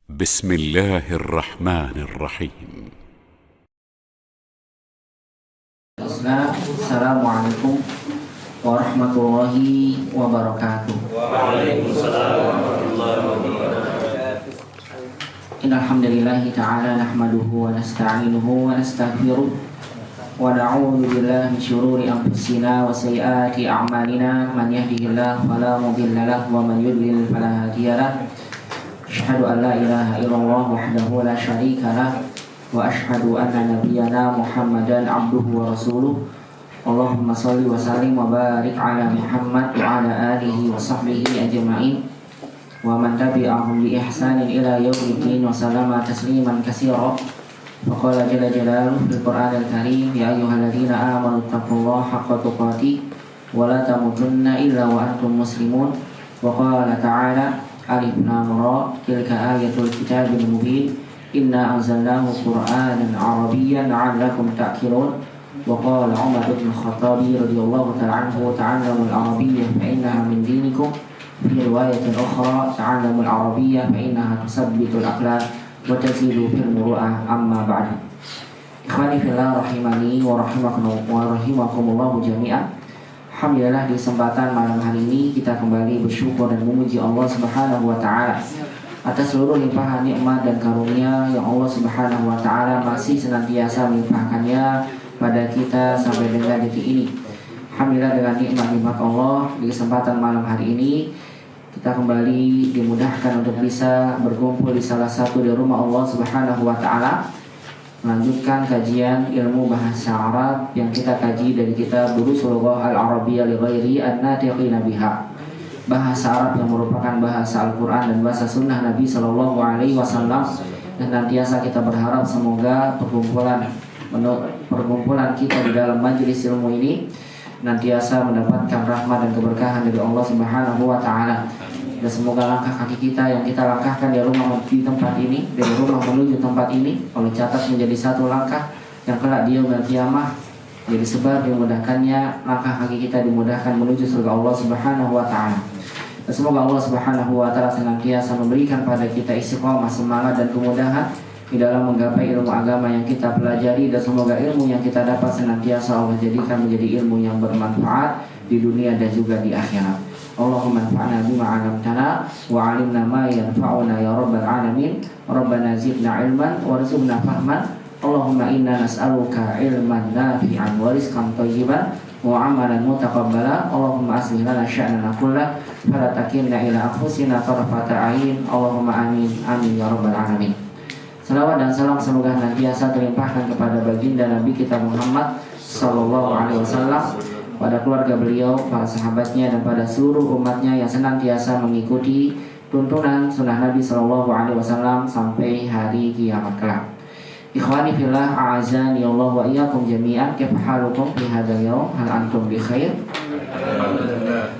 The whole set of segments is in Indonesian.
بسم الله الرحمن الرحيم. Assalamualaikum warahmatullahi wabarakatuh. Waalaikumsalam warahmatullahi wabarakatuh. Innal hamdalillahi ta'ala nahmaduhu wa nasta'inuhu wa nastaghfiruh wa na'udzu billahi min shururi anfusina wa sayyiati a'malina man yahdihillahu fala mudilla lahu wa man yudlil fala hadiya lahu. Asyhadu an la ilaha illallah wahdahu la syarika lahu wa asyhadu anna nabiyyana Muhammadan abduhu wa rasuluh. Allahumma shalli wa sallim wa barik ala Muhammad wa ala alihi wa sahbihi ajma'in wa man tabi'ahum bi ihsanin ila yaumiddin wa sallama tasliman katsira. Wa qala jalla jalaluhu fil Qur'anil Karim, ya ayyuhalladzina amanu taqullaha haqqa tuqatih wa la tamutunna illa wa antum muslimun. Wa qala ta'ala, alif lam ra, tilka ayatul kitabil mubin, inna anzalnahu qur'anan arabiyyan la'allakum ta'qilun. Wa qala Umar bin Khattabi radhiyallahu ta'ala anhu, ta'allamul arabiyyah fa innaha min dinikum. Fi riwayatin ukhra, ta'allamul arabiyyah fa innaha tusabbitul aqlal wa tazidu fil muru'ah. Amma ba'du. Ikhwani fillah rahimani wa rahimakumullah jami'an. Alhamdulillah, di kesempatan malam hari ini kita kembali bersyukur dan memuji Allah Subhanahu wa taala atas seluruh limpahan nikmat dan karunia yang Allah Subhanahu wa taala masih senantiasa melimpahkannya pada kita sampai dengan detik ini. Alhamdulillah, dengan nikmat-nikmat Allah di kesempatan malam hari ini kita kembali dimudahkan untuk bisa berkumpul di salah satu dari rumah Allah Subhanahu wa taala, melanjutkan kajian ilmu bahasa Arab yang kita kaji dari kitab Durusul Lughah Al-Arabiyyah li Ghairi An-Natiqina Biha. Bahasa Arab yang merupakan bahasa Al-Quran dan bahasa Sunnah Nabi Sallallahu Alaihi Wasallam. Dan nantiasa kita berharap semoga perkumpulan kita di dalam majelis ilmu ini nantiasa mendapatkan rahmat dan keberkahan dari Allah Subhanahu wa taala. Dan semoga langkah kaki kita yang kita langkahkan di tempat ini, dari rumah menuju tempat ini, Allah catat menjadi satu langkah yang kelak di yaumil qiyamah jadi sebab dimudahkannya langkah kaki kita, dimudahkan menuju surga Allah Subhanahu wa taala. Dan semoga Allah Subhanahu wa taala senantiasa memberikan pada kita istiqomah, semangat dan kemudahan di dalam menggapai ilmu agama yang kita pelajari, dan semoga ilmu yang kita dapat senantiasa Allah jadikan menjadi ilmu yang bermanfaat di dunia dan juga di akhirat. Allahumma anfa'na bima 'allamtana wa 'allimna ma yanfa'una ya rabbal alamin. Rabbana zidna ilman warzuqna fahman. Allahumma inna nas'aluka ilman nafi'an wa rizqan thayyiban wa 'amalan mutaqabbala. Allahumma aslih lana sya'nana kullah fala takilna ila anfusina tarfata 'ain. Allahumma amin amin ya rabbal alamin. Salawat dan salam semoga senantiasa terlimpahkan kepada baginda Nabi kita Muhammad sallallahu alaihi wasallam, pada keluarga beliau, para sahabatnya, dan pada seluruh umatnya yang senantiasa mengikuti tuntunan sunnah Nabi sallallahu alaihi wasallam sampai hari kiamat kelak. Ikhwani fillah, a'azani Allah wa iyyakum jami'an. Kaifa halukum fi hadzal yawm? Hal antum bi khair?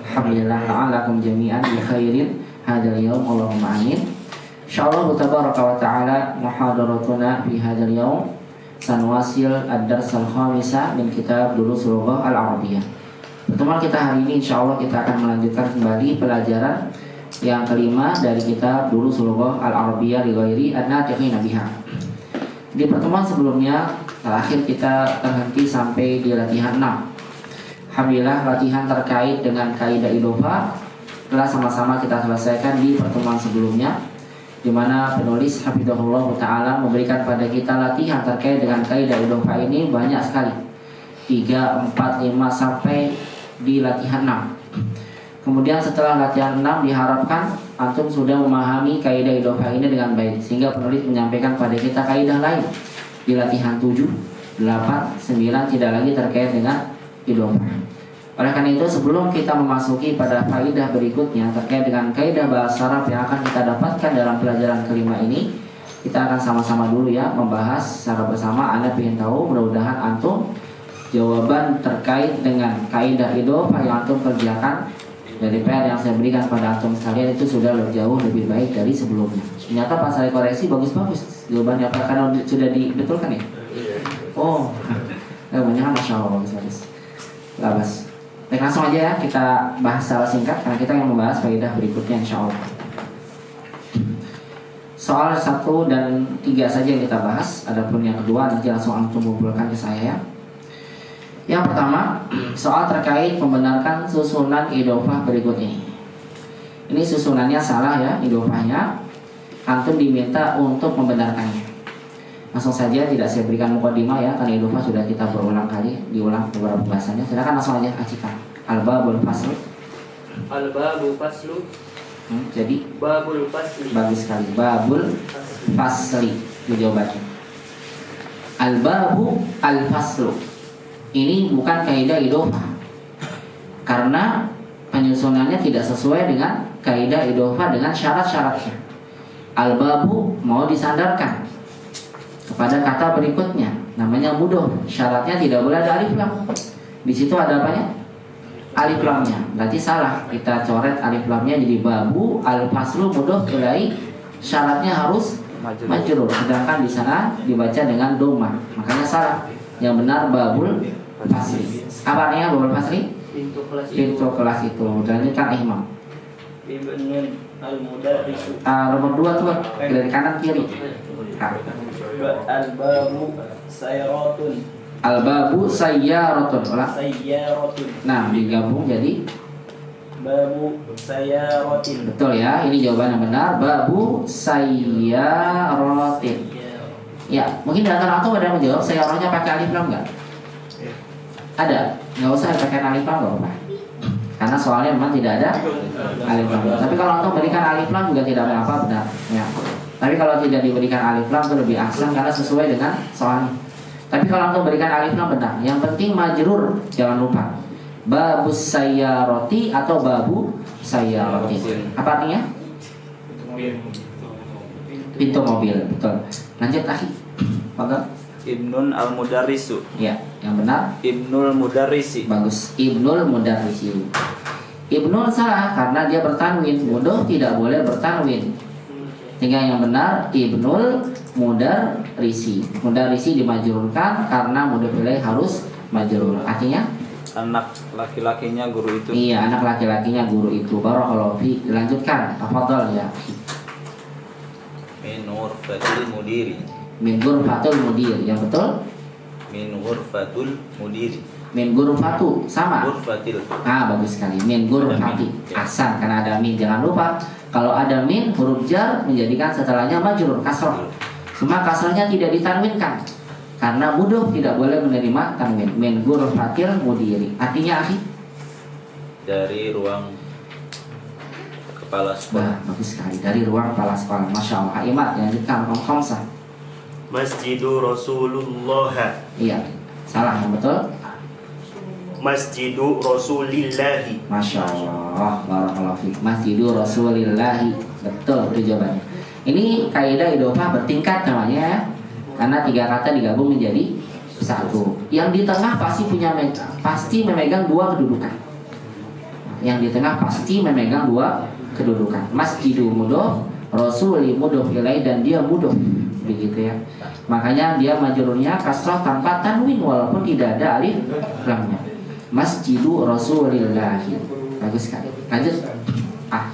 Alhamdulillah, la'allakum jami'an bi khairin hadzal yawm. Allahumma amin. Insyaallah tabaraka wa ta'ala muhadaratuna fi hadzal yawm sanwasil ad-dars al-khamisa min kitab Durusul Lughah Al-Arabiyyah. Pertemuan kita hari ini insyaallah kita akan melanjutkan kembali pelajaran yang kelima dari kitab Durusul Lughah Al-Arabiyyah li Ghairi An-Natiqina Biha. Di pertemuan sebelumnya terakhir kita terhenti sampai di latihan 6. Alhamdulillah, latihan terkait dengan kaidah idhofah telah sama-sama kita selesaikan di pertemuan sebelumnya, di mana penulis hafizahullah ta'ala memberikan pada kita latihan terkait dengan kaidah idhofah ini banyak sekali, 3, 4, 5 sampai di latihan 6. Kemudian setelah latihan 6 diharapkan antum sudah memahami kaidah idhofah ini dengan baik, sehingga penulis menyampaikan pada kita kaidah lain di latihan 7, 8, 9 tidak lagi terkait dengan idhofah. Oleh karena itu, sebelum kita memasuki pada faedah berikutnya terkait dengan kaidah bahasa Arab yang akan kita dapatkan dalam pelajaran kelima ini, kita akan sama-sama dulu ya membahas secara bersama. Anda ingin tahu, mudah-mudahan antum jawaban terkait dengan kaidah idhofah yang antum kerjakan dari PR yang saya berikan pada antum sekalian itu sudah jauh lebih baik dari sebelumnya. Ternyata pas saya koreksi bagus-bagus jawabannya, apa karena sudah dibetulkan ya? Oh, jawabannya kan masya Allah bagus-bagus. Labas. Baik, langsung aja ya kita bahas secara singkat karena kita yang membahas faedah berikutnya insyaallah. Soal 1 dan 3 saja yang kita bahas. Adapun yang kedua nanti langsung antum kumpulkan ke saya ya. Yang pertama, soal terkait membenarkan susunan idhofah berikut ini. Ini susunannya salah ya, idhofahnya. Antum diminta untuk membenarkannya. Langsung saja, tidak saya berikan mukadimah ya, karena idhofah sudah kita berulang kali, diulang beberapa pembahasannya. Silakan langsung aja acikan. Al-babul fasl. Al-babu faslu. Jadi Babul fasli. bagus sekali. Babul fasli itu jawabannya. Al-babu al-faslu. Ini bukan kaidah idhofah. Karena penyusunannya tidak sesuai dengan kaidah idhofah dengan syarat-syaratnya. Al-babu mau disandarkan kepada kata berikutnya, namanya mudhof. Syaratnya tidak boleh ada alif lam. Di situ ada apanya? Alif lamnya. Berarti salah. Kita coret alif lamnya jadi babu al-faslu mudhof ilai. Syaratnya harus majrur. Sedangkan di sana dibaca dengan dhamma. Makanya salah. Yang benar babul fasli. Apa artinya babul fasli? Pintu kelas itu. Lanjutkan Imam. Ibnun al-mudarrisu. Nomor 2 tuh dari kanan kiri. Al-babu sayyaratun. Al-babu sayyaratun. Ulang. Sayyaratun. Nah, digabung jadi Babu sayyaratin. betul ya. Ini jawaban yang benar. Babu sayyaratin. Ya, mungkin di antara antum ada yang menjawab sayyarahnya pakai alif lam enggak? Ada. Enggak usah pakai alif lam enggak apa-apa. Karena soalnya memang tidak ada alif lam. Tapi kalau antum berikan alif lam juga tidak apa-apa, benar. Ya. Tapi kalau tidak diberikan alif lam itu lebih ahsan karena sesuai dengan soalnya. Tapi kalau antum berikan alif lam benar. Yang penting majrur, jangan lupa. Babus sayyarati atau babu sayyarati. Apa artinya? Pintu mobil, betul. Lanjut akhi. Maka Ibnun al-mudarrisu. ya, yang benar Ibnul mudarrisi. bagus. Ibnul mudarrisi. Ibnul salah karena dia bertanwin. Mudhof tidak boleh bertanwin. Sehingga yang benar Ibnul mudarrisi. Mudarrisi dimajrurkan karena mudhof ilaih harus majrur. Artinya Anak laki-lakinya guru itu. iya, anak laki-lakinya guru itu. Barakallahu fi. Dilanjutkan. Tafadhol ya. Min ghurfatil mudiri. Min ghurfatul mudir. Yang betul Min ghurfatul mudiri. min ghurfatu sama. Ghurfatil. Bagus sekali. Min ghurfati. Ahsan, karena ada min. Jangan lupa kalau ada min huruf jar menjadikan setelahnya majrur kasrah. Cuma kasrahnya tidak ditanwinkan karena mudhof tidak boleh menerima tanwin. Min ghurfatil mudiri. Artinya akhi? Dari ruang kepala Nah, sekolah. bagus sekali. Dari ruang kepala sekolah. Masya Allah. Imat, lanjutkan. Khamsah. Masjidu Rasulullah. Iya. Salah yang betul. Masjidu Rasulillahi. Masya Allah. Barakallahu fiik. Masjidu Rasulillahi. Betul itu jawabannya. Ini kaidah idhofah bertingkat namanya ya. Karena 3 kata digabung menjadi satu. Yang di tengah pasti pasti memegang 2 kedudukan. Yang di tengah pasti memegang 2 kedudukan. Masjidu mudhof, rasuli mudhof ilaih, dan dia mudhof. Begitu ya. Makanya dia majrurnya kasrah tanpa tanwin walaupun tidak ada alif lamnya. Masjidu Rasulillahi. Bagus sekali. Lanjut.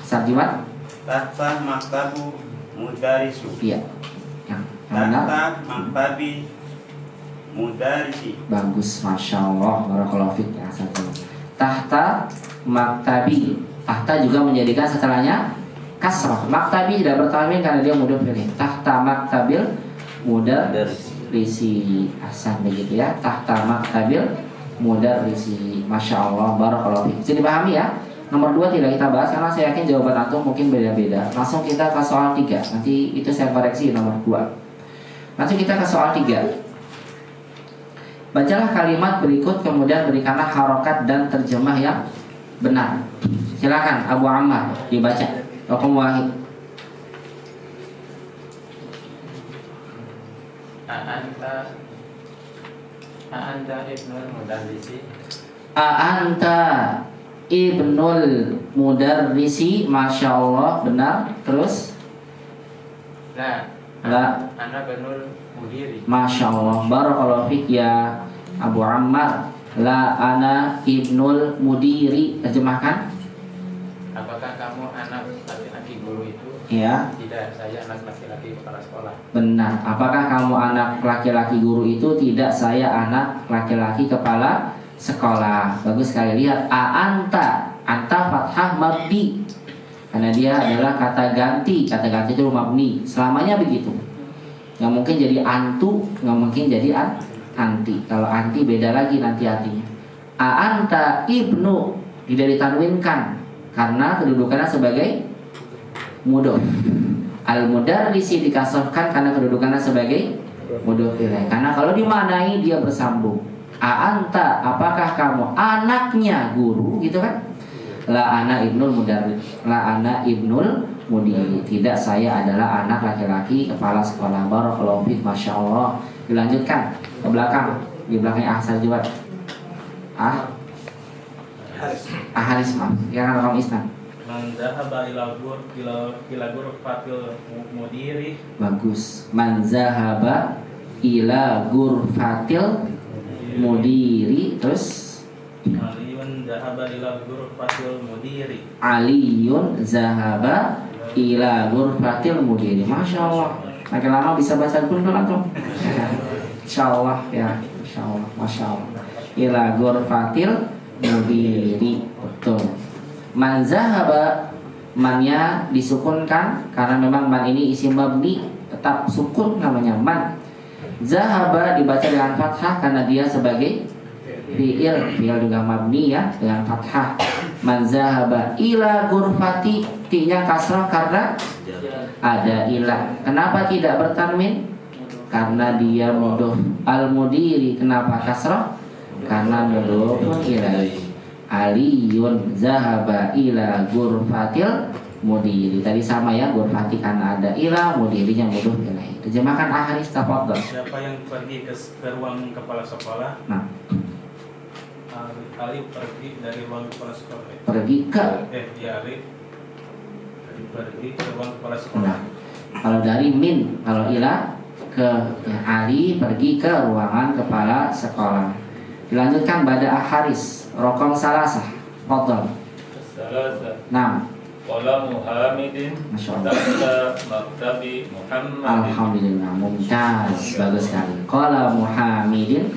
Sarjimat. Tahta maktabu mudarisu. Iya. Yang benar. Tahta maktabi mudarisi. Bagus, masya Allah. Barakallahu fiik ya. Tahta maktabi. Tahta juga menjadikan setelahnya kasrah. Maktabi tidak bertanwin karena dia mudhof ilaih. Tahta maktabil mudarrisi. Ahsan, begitu ya. Tahta maktabil mudarrisi. Masya Allah. Barakallahu fiik. Bisa dipahami ya. Nomor 2 tidak kita bahas karena saya yakin jawaban antum mungkin beda-beda. Langsung kita ke soal 3. Nanti itu saya koreksi nomor 2. Langsung kita ke soal 3. Bacalah kalimat berikut kemudian berikanlah harokat dan terjemah yang benar. Silakan Abu Ammar dibaca. Raqam wahid. A'anta ibnul mudarrisi. A'anta ibnul mudarrisi. Masya Allah, benar. Terus La. Ana ibnul mudiri. Masya Allah. Barakallahu fiik ya Abu Ammar. La ana ibnul mudiri. Terjemahkan. Aku apakah kamu anak laki-laki guru itu? Ya, Tidak, saya anak laki-laki kepala sekolah. benar. Apakah kamu anak laki-laki guru itu? Tidak, saya anak laki-laki kepala sekolah. Bagus sekali. Lihat, anta, anta fathah mabni, karena dia adalah kata ganti. Kata ganti itu mabni. Selamanya begitu. Nggak mungkin jadi antu, nggak mungkin jadi anti. Kalau anti beda lagi nanti artinya. Anta ibnu, tidak ditanwinkan karena kedudukannya sebagai mudhof. Al-mudarrisi dikasrahkan karena kedudukannya sebagai mudhof ilaih. Karena kalau dimaknai dia bersambung. Anta, apakah kamu anaknya guru, gitu kan? La ana ibnul mudarris, la ana ibnul mudiri. Tidak, saya adalah anak laki-laki kepala sekolah. Barakallahu fiik, masya Allah. Dilanjutkan ke belakang, di belakangnya Ahsan juga. Haris, maaf. Yang rakam Islam. Man zahaba ila ghurfatil mudiri. Bagus. Man zahaba ila ghurfatil mudiri. Terus Aliyun zahaba ila ghurfatil mudiri. Aliyun zahaba ila ghurfatil mudiri. Masya Allah. Makin lama bisa bahasa Gundul atau? Insya Allah ya. Insya Allah. Masya Allah. Ila ghurfatil mudiri. Betul. Man zahaba, mannya disukunkan karena memang man ini isim mabni, tetap sukun namanya man. Zahaba dibaca dengan fathah karena dia sebagai fi'il juga mabni ya, dengan fathah. Man zahaba ila ghurfati, ti-nya kasrah karena ada ila. Kenapa tidak bertanwin? Karena dia mudhof. Al-mudiri kenapa kasrah? Karena mudhofun ilaih. Aliyun zahaba ila ghurfatil mudiri. Tadi sama ya, ghurfati karena ada ila, mudirinya mudhof ilaih. Terjemahkan Ahris, tafadhol. Siapa yang pergi ke ruang kepala sekolah? Nah, Ali pergi dari ruang kepala sekolah. pergi ke. Ali pergi ke ruang kepala sekolah. Nah, kalau dari min, kalau ila ke ya, Ali pergi ke ruangan kepala sekolah. Dilanjutkan pada Haris, rokong salasah, fadhol. Salasa. Nah, Qala Muhammadin Masya Allah. tahta maktabi Muhammadin. Alhamdulillah, mumtaz, bagus sekali. Qala Muhammadin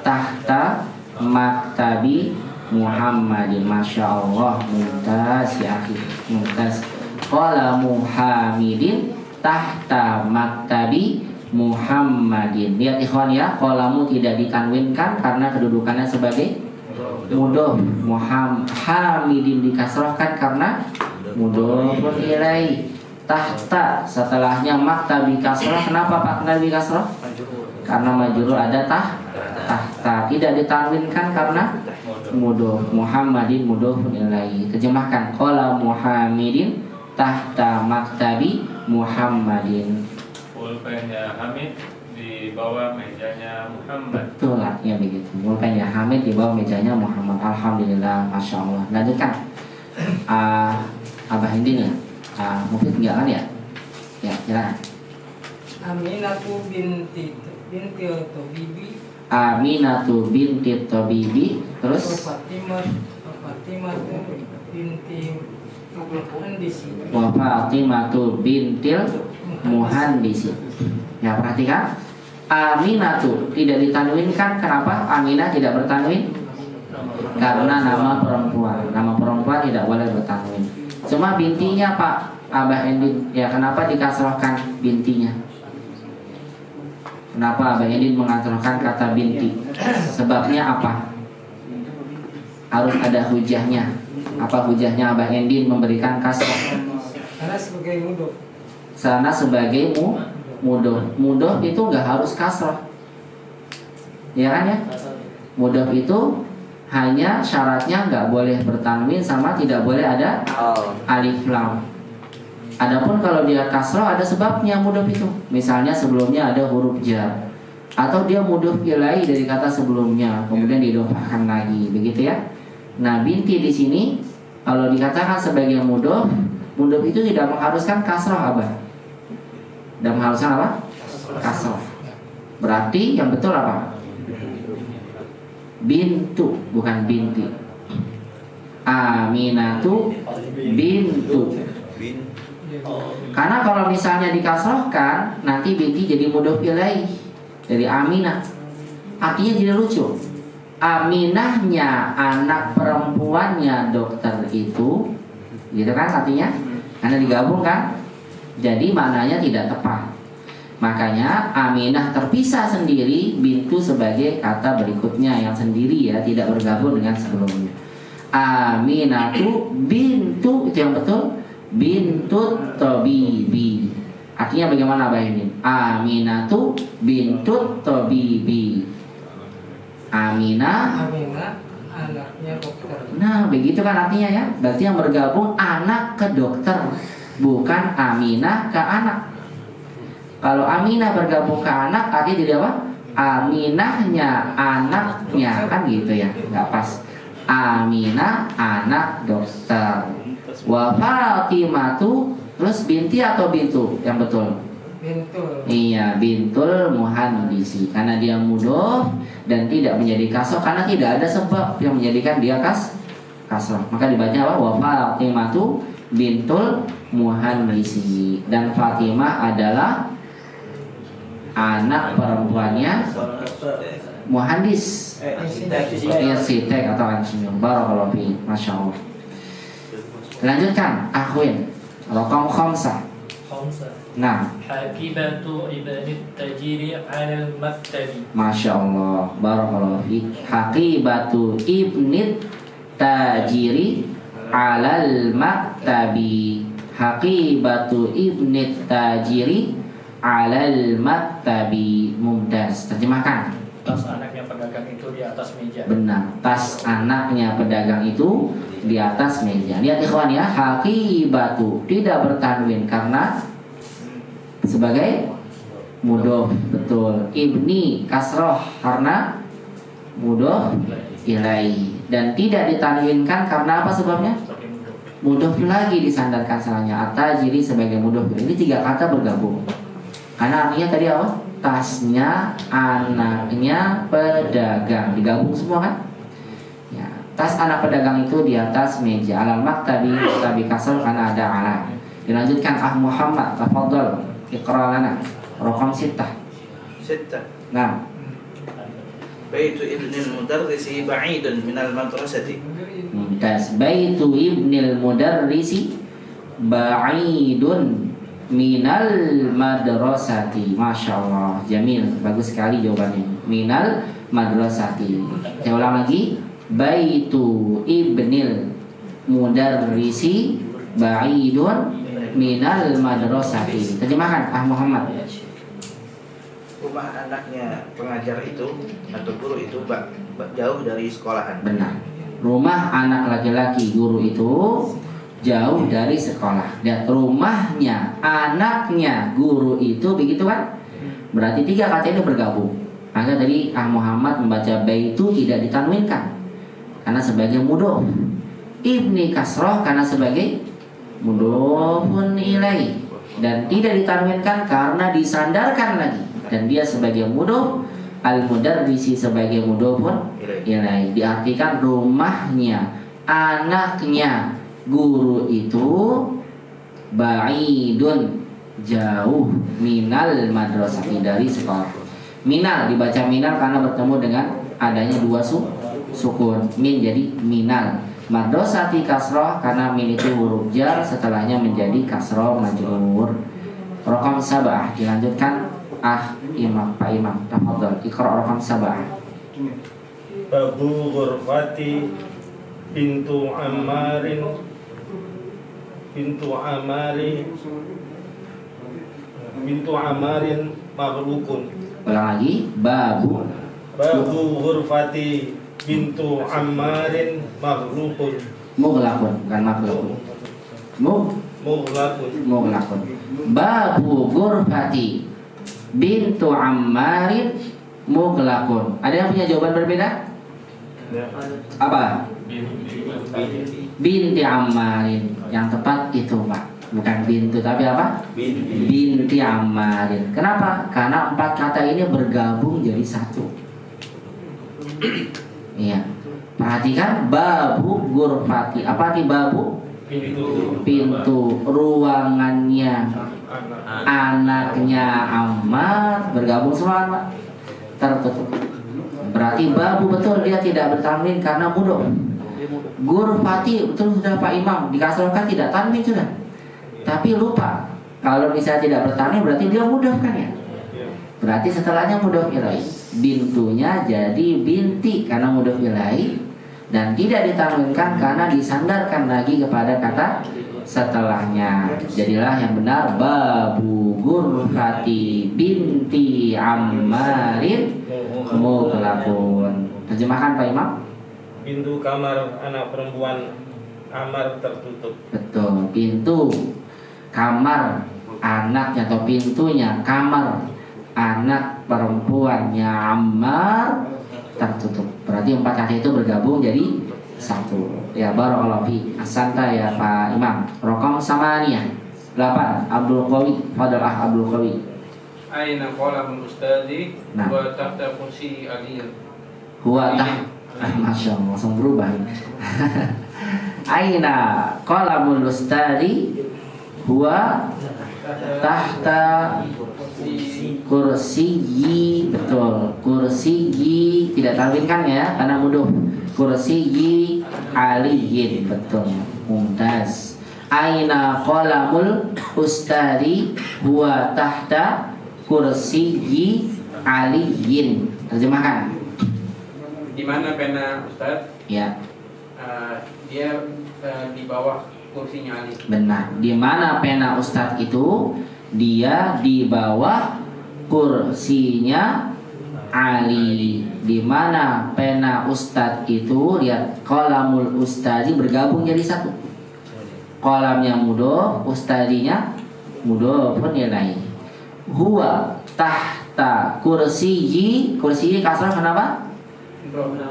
tahta maktabi Muhammadin. Masya Allah, mumtaz ya akhi, mumtaz. Qala Muhammadin tahta maktabi Muhammadin. Lihat ikhwan ya, qalamu tidak ditanwinkan karena kedudukannya sebagai mudhof. Muhammadin dikasrahkan karena mudhofun ilaih. Tahta setelahnya maktabi kasrah. Kenapa Pak Nabi kasrah? Karena majrur ada tahta. Tidak ditanwinkan karena mudhof. Muhammadin mudhofun ilaih. Terjemahkan qala Muhammadin tahta maktabi Muhammadin. Pulpennya Hamid di bawah mejanya Muhammad. Betul, artinya begitu. Pulpennya Hamid di bawah mejanya Muhammad. Alhamdulillah, masya Allah. Lanjutkan. Abah Hindi nih. Mufid enggak kan ya? Ya, silakan. Aminatu binti Tabibi. Aminatu binti Tabibi. Terus Fatimah binti Muhandisi. wa Fatimatu bintil Muhandisi. Ya, perhatikan. Aminatu tidak ditanwinkan. Kenapa? Aminah tidak bertanwin? Karena nama perempuan. Nama perempuan tidak boleh bertanwin. Cuma bintinya Pak Abah Endin. Ya, kenapa dikasrahkan bintinya? Kenapa Abah Endin mengasrahkan kata binti? Sebabnya apa? Harus ada hujahnya. Apa hujahnya Abah Endin memberikan kasrah? Karena sebagai mudhof. Sana sebagai mudhof. Mudhof itu nggak harus kasrah, ya kan ya? Mudhof itu hanya syaratnya nggak boleh bertanwin sama tidak boleh ada alif lam. Adapun kalau dia kasrah ada sebabnya mudhof itu. Misalnya sebelumnya ada huruf jar, atau dia mudhof ilaih dari kata sebelumnya kemudian didofahkan lagi, begitu ya. Nah, binti di sini kalau dikatakan sebagai mudhof, mudhof itu tidak mengharuskan kasrah Abah. Dan mengharuskan apa? Kasrah. Berarti yang betul apa? Bintu, bukan binti. Aminatu bintu. Karena kalau misalnya dikasrohkan, nanti binti jadi mudhof ilaih dari Aminah. Artinya jadi lucu. Aminahnya anak perempuannya dokter itu, gitu kan artinya? Karena digabung kan? Jadi maknanya tidak tepat. Makanya Aminah terpisah sendiri, bintu sebagai kata berikutnya yang sendiri ya, tidak bergabung dengan sebelumnya. Aminatu bintu, itu yang betul. Bintu tabibi. Artinya bagaimana Abah ini? Aminatu bintu tabibi. Aminah anaknya dokter. Nah begitu kan artinya ya. Berarti yang bergabung anak ke dokter, bukan Aminah ke anak. Kalau Aminah bergabung ke anak, artinya jadi apa? Aminahnya anaknya, kan gitu ya, nggak pas. Aminah anak dokter. Wa Fatimatu, terus binti atau bintu yang betul? Bintul. Iya, bintul muhandisi, karena dia mudhof dan tidak menjadi kasroh, karena tidak ada sebab yang menjadikan dia kasroh. Maka dibaca apa? Wa Fatimatu bintul muhandisi. Dan Fatimah adalah anak perempuannya muhandis, arsitek atau insinyur. Barakallahu fi, masya Allah. Lanjutkan, akhwin. Raqam khamsah. Nah, Hakibatu ibnit tajiri alal maktabi. masya Allah, barakallahu fi. Hakibatu ibnit tajiri alal maktabi. Hakibatu ibnit tajiri alal maktabi. Mumtaz. Terjemahkan. Tas anaknya pedagang itu di atas meja. Benar, tas anaknya pedagang itu di atas meja. Lihat ikhwan ya, hakibatu tidak bertanwin karena sebagai mudhof, betul. Ibni kasroh karena mudhof ilai, dan tidak ditanwinkan karena apa sebabnya? Mudhof lagi disandarkan salahnya. At-tajiri sebagai mudhof. Ini tiga kata bergabung. Karena artinya tadi apa? Tasnya anaknya pedagang, digabung semua kan? Ya, tas anak pedagang itu di atas meja. Alal maktabi, maktabi kasroh karena ada ala. Dilanjutkan Muhammad, tafadhol. Iqra lana raqam 6. Nah, Baitu ibnil mudarrisi ba'idun minal madrasati. mumtaz. Baitu ibnil mudarrisi ba'idun minal madrasati. Masya Allah, jamil, bagus sekali jawabannya. Minal madrasati. Saya ulang lagi. Baitu ibnil mudarrisi ba'idun minal madrasati. Terjemahkan Muhammad. Rumah anaknya pengajar itu atau guru itu jauh dari sekolahan. Benar. Rumah anak laki-laki guru itu jauh dari sekolah. Dan rumahnya anaknya guru itu, begitu kan? Berarti tiga kata ini bergabung. Maka tadi Muhammad membaca baitu tidak ditanwinkan karena sebagai mudhof. Ibni kasroh karena sebagai mudhofun ilaih, dan tidak ditanwinkan karena disandarkan lagi, dan dia sebagai mudhof. Al-mudarrisi sebagai mudhofun ilaih, diartikan rumahnya anaknya guru itu ba'idun jauh minal madrasati dari sekolah. Minal dibaca minal karena bertemu dengan adanya dua sukun, min jadi minal. Madrasati kasroh karena min itu huruf jar, setelahnya menjadi kasroh majrur. Raqam 7 dilanjutkan Imam, Pak Imam, tafadhol Iqra raqam 7. Babu ghurfati bintu Ammarin maghlukun. Ulang lagi. Babu ghurfati bintu Ammarin maghlukun. Mughlaqun, bukan maghlukun. Mughlaqun. Babu ghurfati bintu Ammarin mughlaqun. Ada yang punya jawaban berbeda? Apa? Binti Ammarin. Yang tepat itu Pak, bukan bintu tapi apa? Binti Ammarin. Kenapa? Karena 4 kata ini bergabung jadi satu. Iya. Perhatikan babu gurfati. Apa arti babu? Pintu ruangannya anaknya Ammar bergabung semua Pak. Tertutup. Berarti babu betul dia tidak bertanwin karena mudhof. Gurfati betul sudah Pak Imam dikasrahkan tidak tanwin sudah. Tapi lupa kalau misalnya tidak bertanwin berarti dia mudhof kan ya. Berarti setelahnya mudhof ilaih. Bintunya jadi binti karena mudhof ilaih. Dan tidak ditanwinkan karena disandarkan lagi kepada kata setelahnya. Jadilah yang benar babu gurfati binti Ammarin mughlaqun. Terjemahkan Pak Imam. Pintu kamar anak perempuan Ammar tertutup. Betul, pintu kamar anaknya atau pintunya kamar anak perempuannya Ammar tertutup. Berarti 4 kata itu bergabung jadi satu. Ya barakallahu fi. Asanta ya Pak Imam. Rokam samaniyah 8. Abdul Qawi, Fadalah Abdul Qawi. Aina qalamul ustadi Nah. wa tahta kursi aliyah. Huwa Masya Allah, langsung berubah. Aina qalamul ustadi huwa tahta kursiyi. Betul, kursiyi tidak tanwinkan ya karena mudhof. Kursiyi aliyin. Betul, mumtaz. Aina qalamul ustadi huwa tahta kursiyi aliyin. Terjemahkan. Di mana pena Ustaz? Ya, Dia di bawah kursinya Ali. benar. Di mana pena ustadz itu? Dia di bawah kursinya Ali. Di mana pena ustadz itu? Lihat, qalamul ustadi bergabung jadi satu. Qalamnya mudhof, ustadinya mudhofun ilaih. Huwa tahta kursiyi. Kursiyi kasrah kenapa?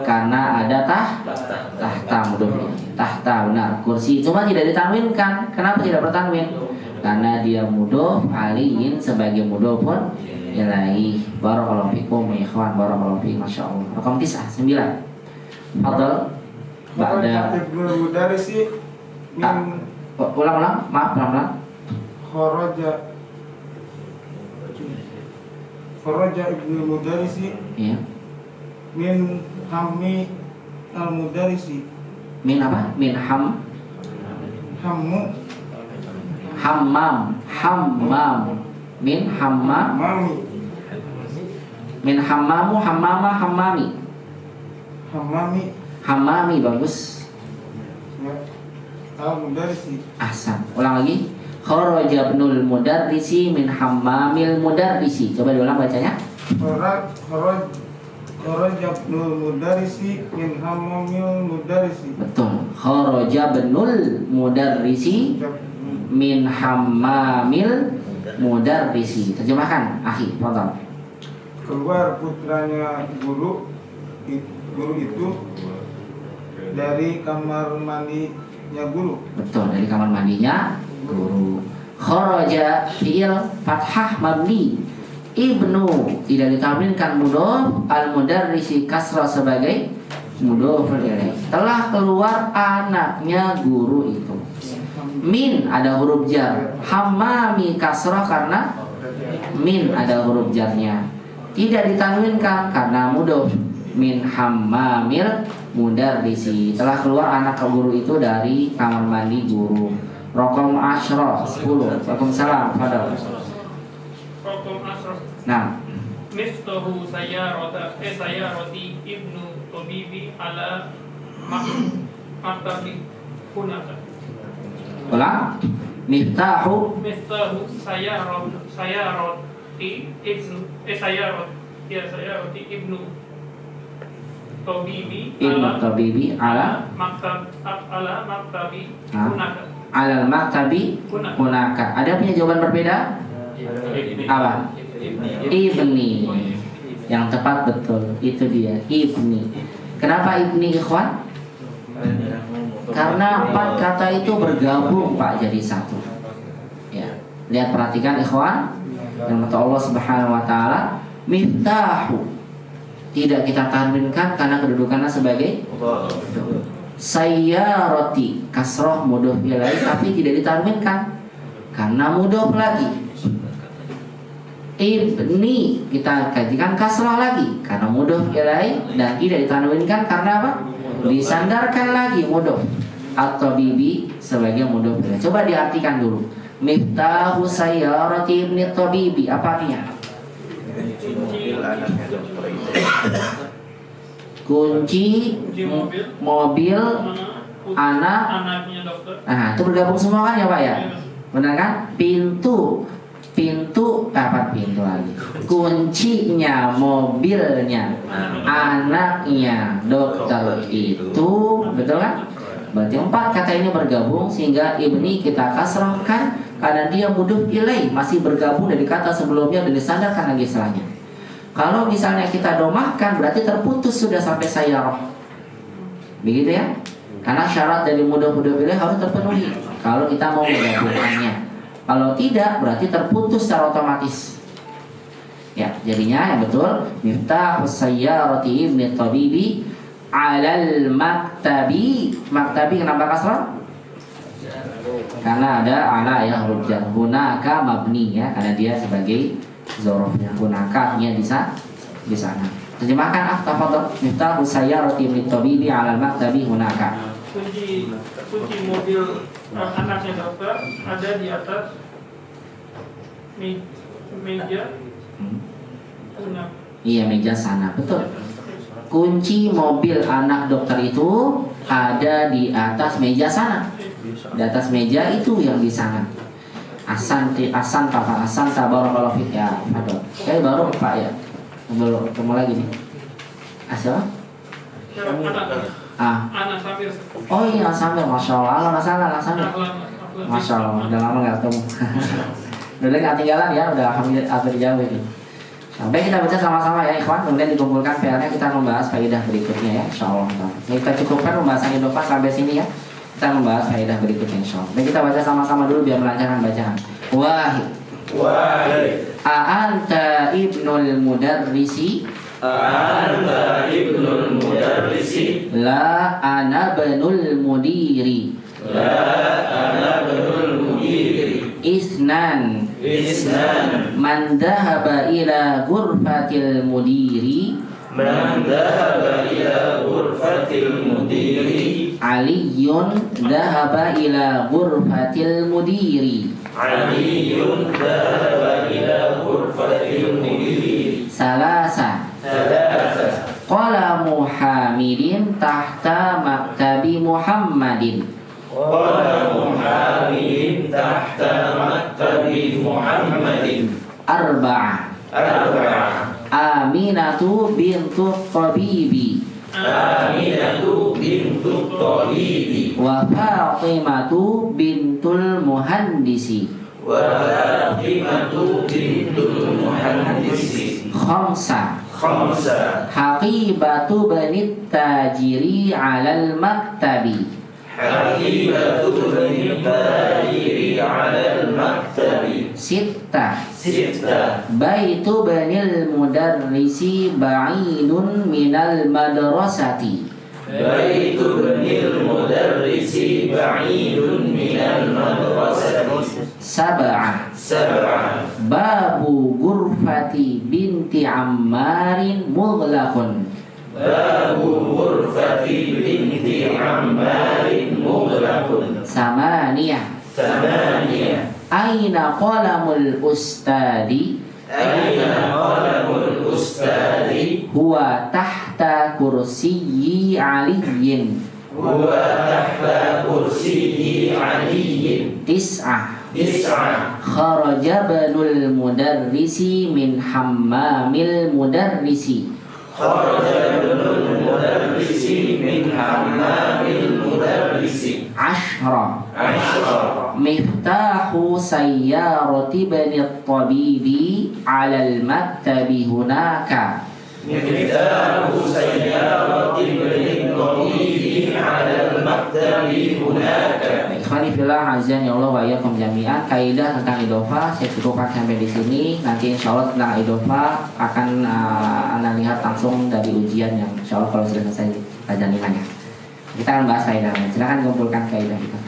Karena ada tahta mudhof. Tahta benar. Kursi cuma tidak ditanwinkan. Kenapa tidak bertanwin? Karena dia mudhof aliyin sebagai mudhofun ilaih. Barakallahu fikum ya ikhwan, barakallahu fikum. Masyaallah. Raqam 9. Fadal. Ba'da Mudarisi ulang-ulang, maaf pelan-pelan. Kharaja ibnu mudarisi Iya. min hammi al mudarisi. Min apa? Min hammu hammam. Min hammam. mami Min hammamu hammama hammami. Hammami bagus. ya, al mudarisi. Ahsan. Ulang lagi. Kharaja ibnul mudarrisi min hammamil mudarrisi. Coba diulang bacanya. Kharaja ibnul mudarrisi min hammamil mudarrisi. Betul. Kharaja ibnul mudarrisi min hammamil mudarrisi. Terjemahkan, akhi, fadhal. Keluar putranya guru itu dari kamar mandinya guru. Betul, dari kamar mandinya guru. Kharaja fi'il fathah mabni. Ibnu tidak ditanwinkan mudhof, al mudarrisi kasrah sebagai mudhof ilaih. Telah keluar anaknya guru itu. Min ada huruf jar. Hammami kasrah karena min ada huruf jarnya. Tidak ditanwinkan karena mudhof. Min hammamil mudarrisi. Telah keluar anak guru itu dari kamar mandi guru. Raqam 10. Waalaikumsalam. Fadal. Raqam 10. Nah, Miftahu sayarati ibnu tabibi ala maktabi hunaka. ulang. Miftahu sayarati ibnu tabibi ala maktabi hunaka. Alal maktabi hunaka. Ada punya jawaban berbeda? Apa? Ibni. Yang tepat betul. Itu dia, ibni. Kenapa ibni ikhwan? Karena 4 kata itu bergabung Pak jadi satu. Ya. Lihat, perhatikan ikhwan. Yang kata Allah Subhanahu wa taala, miftahu. tidak kita tanwinkan karena kedudukannya sebagai sayyarati, kasroh mudhof ilaih tapi tidak ditanwinkan karena mudhof lagi. Ibni kita kajikan kasroh lagi karena mudhof ilaih dan tidak ditanwinkan karena apa? Disandarkan lagi mudhof atau bibi sebagai mudhof ilaih. Coba diartikan dulu. Miftahu sayyarati ibni tabibi, apa artinya? Kunci mobil anaknya dokter. Nah, itu bergabung semua kan ya Pak ya? Benar kan? Pintu apa pintu lagi? Kuncinya mobilnya anaknya dokter itu, betul kan? Berarti 4 kata ini bergabung sehingga ibni kita kasrahkan karena dia mudhof ilaih, masih bergabung dari kata sebelumnya dan disandarkan lagi setelahnya. Kalau misalnya kita domahkan berarti terputus sudah sampai sayyarah. Begitu ya? Karena syarat dari mudhof ilaih harus terpenuhi kalau kita mau menggabungkannya. Kalau tidak berarti terputus secara otomatis. Ya, jadinya yang betul miftah sayyarati ibni tabibi alal maktabi. Maktabi kenapa kasrah? Karena ada ala ya huruf jar. Hunaka mabni ya, karena dia sebagai zorofnya. Hunaka-nya di sana. Terjemahkan tafadhol. Miftah sayyarati ibni tabibi alal maktabi hunaka. Kunci mobil anaknya dokter ada di atas meja. Iya, meja sana, betul. Kunci mobil anak dokter itu ada di atas meja sana. Di atas meja itu yang di sana. Asan tabarakallahu fik ya. Aduh. Baru Pak ya. Belum ketemu lagi nih. Asal? Anak Samir. Oh iya Samir, masya Allah. Anak Samir. Masya Allah, udah lama nggak ketemu. Udah nggak tinggalan ya, udah hampir jauh ini. Sampai kita baca sama-sama ya ikhwan, kemudian dikumpulkan PR-nya, kita membahas faedah berikutnya ya, insya Allah. Kita cukupkan pembahasan Indopas sampai sini ya. Kita membahas faedah berikutnya insya Allah. Baik, kita baca sama-sama dulu biar melancarkan bacaan. Wahid. A'anta ibnul mudarrisi. A'anta ibnul mudarrisi. La ana benul mudiri. La ana benul mudiri. Isnan. Man dhahaba ila ghurfatil mudiri. Man dhahaba ila ghurfatil mudiri. Aliyun dhahaba ila ghurfatil mudiri. Aliyun dhahaba ila ghurfatil mudiri. Salasa. Qalamu Hamidin tahta maktabi Muhammadin. Qalamu Hamidin tahta maktabi Muhammadin. Arba'ah. Aminatu bintu tabibi. Aminatu bintu tabibi. Wa Fatimatu bintul muhandisi. Wa Fatimatu bintul muhandisi. Khamsa. Haqibatu banit tajiri alal maktabi. Haqibatu banit tajiri alal maktabi. Sitta. Baitu banil mudarrisi ba'idun minal madrasati. Baitu banil mudarrisi ba'idun minal madrasati. Sab'ah. Babu ghurfati binti Ammarin mughlaqun. Babu ghurfati binti Ammarin mughlaqun. Samaniyah. Aina qalamul ustadi. Huwa tahta kursiyyi aliyin. Tis'ah. Kharaja banul mudarrisi min hammamil mudarrisi. Ashra. Miftahu sayyarati bani tabibi alal maktabi hunaka. Miftahu sayyarati bani Ikhwani fillah, azan ya Allah wa iyyakum jami'an. Kaidah tentang idhofah saya cukupkan sampai di sini. Nanti insya Allah tentang idhofah akan Anda lihat langsung dari ujian yang insya Allah kalau sudah selesai pelajaran 5-nya. Kita akan bahas kaidahnya. Silakan kumpulkan kaidah kita.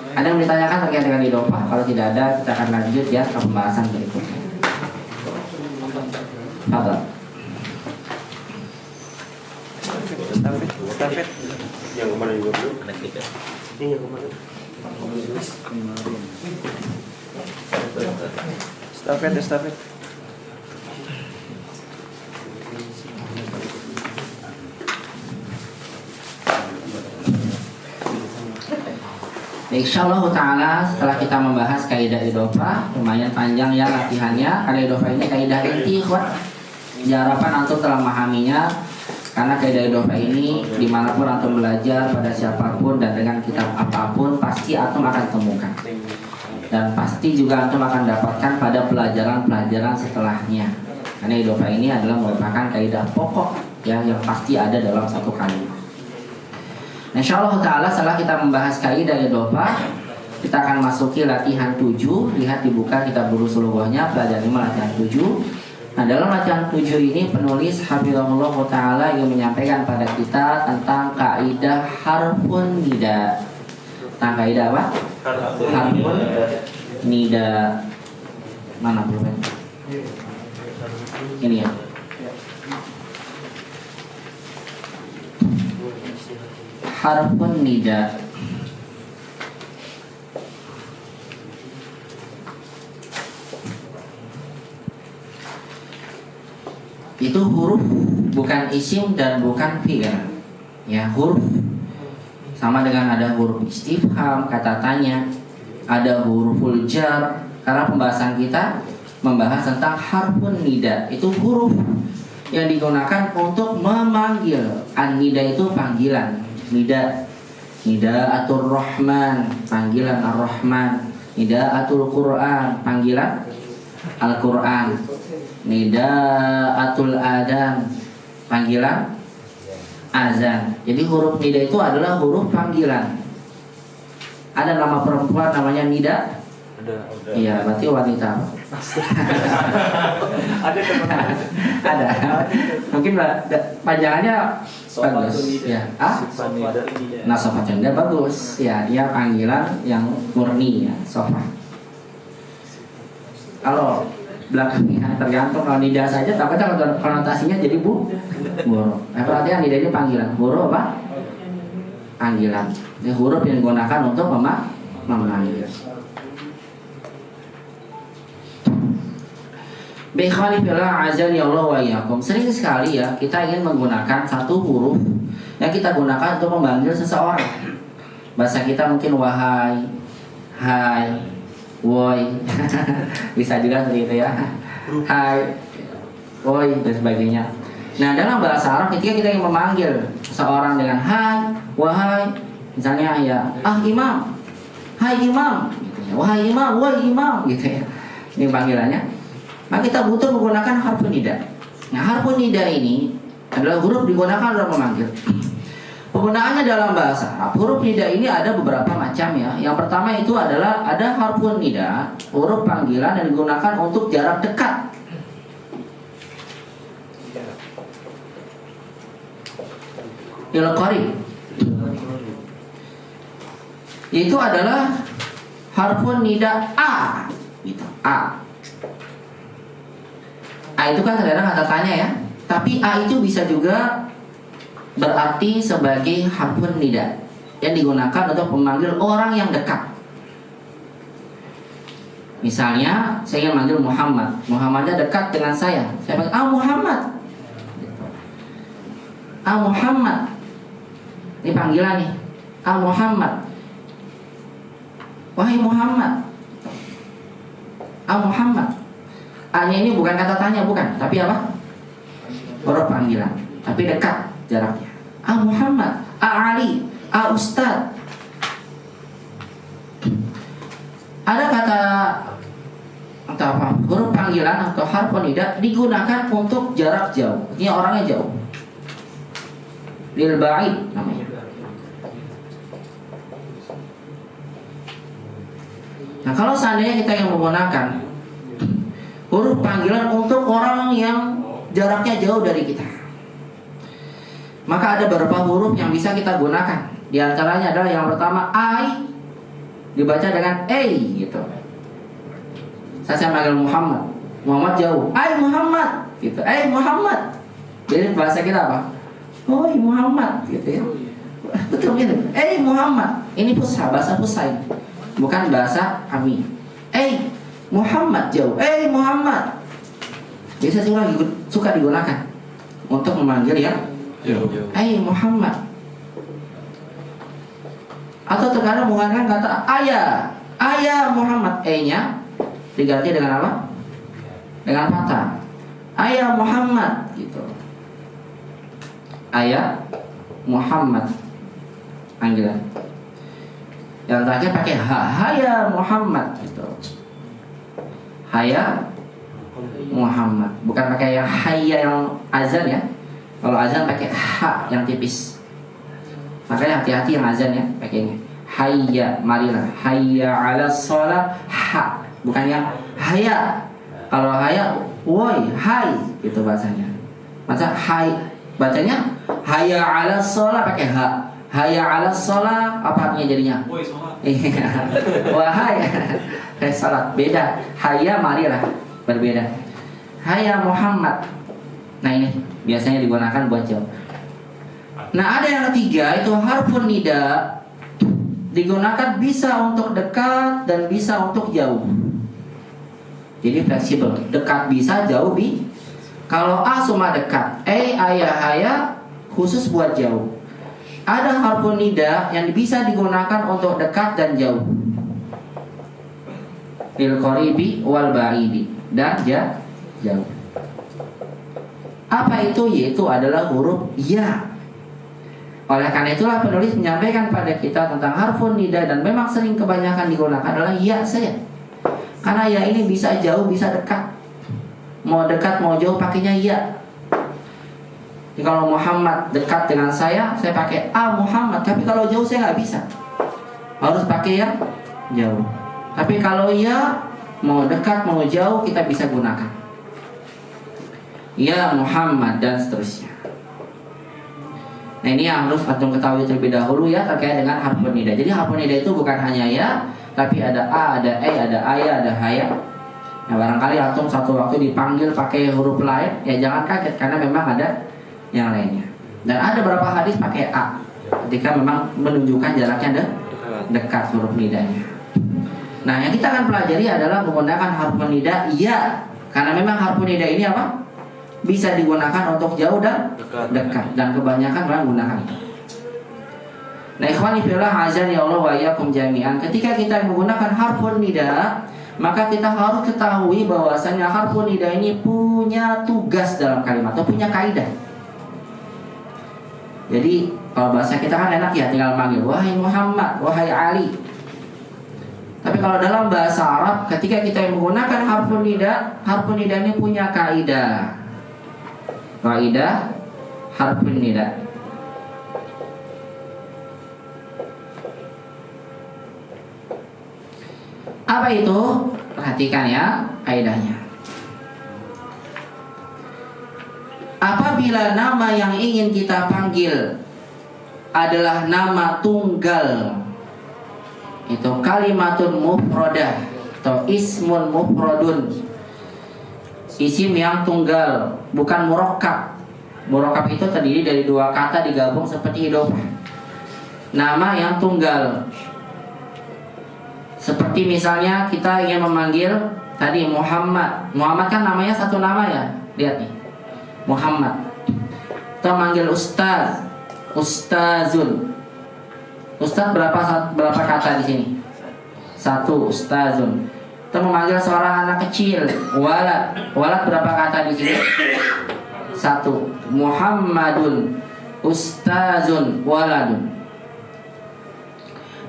Ada yang ditanyakan terkait dengan idhofah? Kalau tidak ada, kita akan lanjut ya ke pembahasan berikutnya. Fadhal. Stafet. Yang kemana juga belum? Ini yang kemana? Stafet. Insyaallah ta'ala setelah kita membahas kaidah idhofah, lumayan panjang ya latihannya. Karena idhofah ini kaidah inti, ikhwan. Harapan antum telah memahaminya. Karena kaidah idhofah ini dimanapun antum belajar pada siapapun dan dengan kitab apapun pasti antum akan temukan. Dan pasti juga antum akan dapatkan pada pelajaran-pelajaran setelahnya. Karena idhofah ini adalah merupakan kaidah pokok ya, yang pasti ada dalam satu kalimat. Insyaallah ta'ala setelah kita membahas kaidah idhofah, kita akan masuki latihan 7. Lihat dibuka kitab Durusul Lughahnya, pelajaran 5 latihan 7. Nah, dalam latihan 7 ini penulis hafizahullah ta'ala yang menyampaikan pada kita tentang kaidah harfun nida. Tentang kaidah apa? Harfun nida. Mana pulpen? Ini ya. Harfun nida. Itu huruf, bukan isim dan bukan fi'il. Ya, huruf sama dengan ada huruf istifham, kata tanya, ada huruful jar. Karena pembahasan kita membahas tentang harfun nida. Itu huruf yang digunakan untuk memanggil. An-nida itu panggilan. Nida, nidaatul rahman, panggilan ar-rahman. Nidaatul Quran, panggilan Al-Quran. Nidaatul adan, panggilan azan. Jadi huruf nida itu adalah huruf panggilan. Ada nama perempuan namanya Nida? Iya, berarti wanita. Ada teman. Ada. Mungkin panjangannya bagus. Ya. Nah, sofatun nida bagus. Ya, dia panggilan yang murni ya, sofa. Kalau belakangnya tergantung, kalau nida saja takutnya konotasinya jadi buruk. Perhatian, nida ini panggilan. Huruf apa? Panggilan. Ini huruf yang digunakan untuk memanggil. Bikhali fillah azan ya Allah wa iyyakum. Sering sekali ya kita ingin menggunakan satu huruf yang kita gunakan untuk memanggil seseorang. Bahasa kita mungkin wahai, hai, woi. Bisa juga seperti itu ya. Hai, woi dan sebagainya. Nah, dalam bahasa Arab ketika kita ingin memanggil seseorang dengan hai, wahai, misalnya ya, imam, hai imam, gitu ya. Wahai imam, woi imam, gitu ya. Ini panggilannya. Maka kita butuh menggunakan harfun nida. Nah, harfun nida ini adalah huruf digunakan dalam memanggil. Penggunaannya dalam bahasa Arab, huruf nida ini ada beberapa macam ya. Yang pertama itu adalah ada harfun nida, huruf panggilan yang digunakan untuk jarak dekat. Il qarib. Itu adalah harfun nida a, gitu. A. A itu kan terkadang kata tanya ya. Tapi A itu bisa juga berarti sebagai harfun nida yang digunakan untuk memanggil orang yang dekat. Misalnya saya ingin manggil Muhammad. Muhammadnya dekat dengan saya. Saya panggil Muhammad. Muhammad. Ini panggilan nih. Muhammad. Wahai Muhammad. Muhammad. A-nya ini bukan kata tanya, bukan, tapi apa? Huruf panggilan, tapi dekat jaraknya. Muhammad, Ali, Ustad. Ada kata atau apa? Huruf panggilan atau harfun nida digunakan untuk jarak jauh. Ini orangnya jauh. Lil ba'id namanya. kalau seandainya kita yang menggunakan huruf panggilan untuk orang yang jaraknya jauh dari kita, maka ada beberapa huruf yang bisa kita gunakan. Di antaranya adalah yang pertama I dibaca dengan A gitu. Saya panggil Muhammad, Muhammad jauh, I Muhammad gitu, Muhammad. Jadi bahasa kita apa? Oh Muhammad gitu ya. Betul gitu. Muhammad. Ini fusha, bahasa fusha ini. Bukan bahasa kami. Muhammad jauh. Muhammad. Biasa suka digunakan untuk memanggil ya jauh. Muhammad. Atau terkadang menggunakan kata ayah Muhammad. nya diganti dengan apa? Dengan fathah. Ayah Muhammad gitu. Ayah Muhammad panggilan. Yang terakhir pakai haya Muhammad gitu. Haya Muhammad, bukan pakai yang haya yang azan ya. Kalau azan pakai ha yang tipis. Makanya hati-hati yang azan ya, pakainya hayya, marilah, hayya 'alas shalah, ha, bukan yang haya. Kalau haya, woi, hai gitu bahasanya. Masa hai bacanya hayya 'alas shalah pakai ha. Hayya 'alas shalah apa artinya jadinya? Woi, salat. Wahai salat, beda. Hayya marilah, berbeda. Hayya Muhammad. Nah ini biasanya digunakan buat jauh. Nah ada yang ketiga, itu harfun nida, digunakan bisa untuk dekat dan bisa untuk jauh. Jadi fleksibel, dekat bisa, jauh bi. Kalau A cuma dekat, ayah haya khusus buat jauh. Ada harfun nida yang bisa digunakan untuk dekat dan jauh. Lil qaribi wal ba'idi, dan jauh. Apa itu? Yaitu adalah huruf ya. Oleh karena itulah penulis menyampaikan pada kita tentang harfun nida, dan memang sering kebanyakan digunakan adalah ya saja. Karena ya ini bisa jauh, bisa dekat. Mau dekat, mau jauh pakainya ya. Jadi kalau Muhammad dekat dengan saya pakai A Muhammad. Tapi kalau jauh saya nggak bisa, harus pakai yang jauh. Tapi kalau ya mau dekat, mau jauh kita bisa gunakan ya Muhammad dan seterusnya. Nah ini yang harus antum ketahui terlebih dahulu ya terkait dengan harfun nida. Jadi harfun nida itu bukan hanya ya, tapi ada A, ada ada ayah, ada haya. Nah barangkali antum satu waktu dipanggil pakai huruf lain, ya jangan kaget karena memang ada yang lainnya. Dan ada beberapa hadis pakai A ketika memang menunjukkan jaraknya dekat huruf nidanya. Nah yang kita akan pelajari adalah menggunakan harfun nida ya, karena memang harfun nida ini apa? Bisa digunakan untuk jauh dan dekat, dan kebanyakan orang menggunakan itu. Nah ikhwani fillah azan ya Allah wa iyyakum jami'an, ketika kita menggunakan harfun nida, maka kita harus ketahui bahwasanya harfun nida ini punya tugas dalam kalimat atau punya kaidah. Jadi kalau bahasa kita kan enak ya, tinggal manggil wahai Muhammad, wahai Ali. Tapi kalau dalam bahasa Arab, ketika kita menggunakan harfun nida ini punya kaidah. Kaidah harfun nida. Apa itu? Perhatikan ya kaidahnya. Apabila nama yang ingin kita panggil adalah nama tunggal, itu kalimatun mufradah atau ismun mufradun, isim yang tunggal, bukan murakkab. Murakkab itu terdiri dari dua kata digabung seperti idhofah. Nama yang tunggal, seperti misalnya kita ingin memanggil tadi Muhammad. Muhammad kan namanya satu nama ya, lihat nih, Muhammad. Kita manggil ustaz, ustazun. Ustaz berapa kata di sini? Satu, ustazun. Kita memanggil seorang anak kecil, walad. Walad berapa kata di sini? Satu. Muhammadun, ustazun, waladun.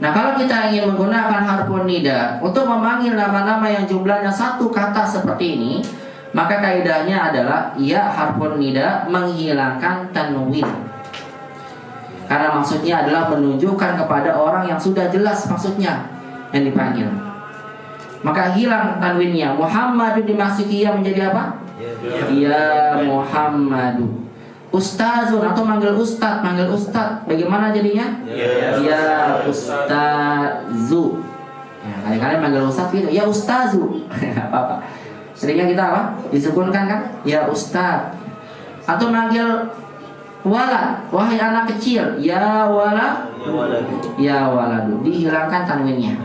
Nah kalau kita ingin menggunakan harfun nida untuk memanggil nama-nama yang jumlahnya satu kata seperti ini, maka kaidahnya adalah ya harfun nida menghilangkan tanwin. Karena maksudnya adalah menunjukkan kepada orang yang sudah jelas maksudnya yang dipanggil. maka hilang tanwinnya. Muhammadun dimasuki ya menjadi apa? Ya Muhammadu. Ustazun atau manggil ustaz, bagaimana jadinya? Ya Ustazu. Ya, kali-kali manggil ustaz gitu, ya Ustazu. Apa-apa. Seringnya kita apa? Disukunkan kan? Ya Ustaz. Atau manggil walad, wahai anak kecil, ya walad, ya waladu. Dihilangkan tanwinnya.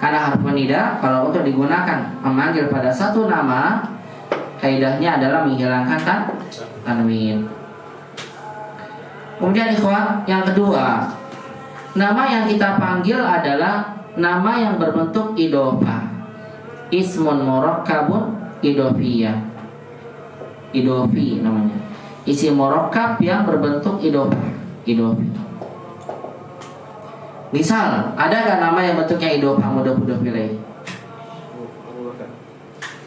Karena harfu nida kalau untuk digunakan memanggil pada satu nama, kaidahnya adalah menghilangkan tanwin. Kemudian ikhwan, yang kedua, nama yang kita panggil adalah nama yang berbentuk idhofah. Ismun murakkabun idhofiyah. Idhofi namanya. Isim murakkab yang berbentuk idhofah. Idhofi. Misal, adakah nama yang bentuknya idhofah mudhof ilaih?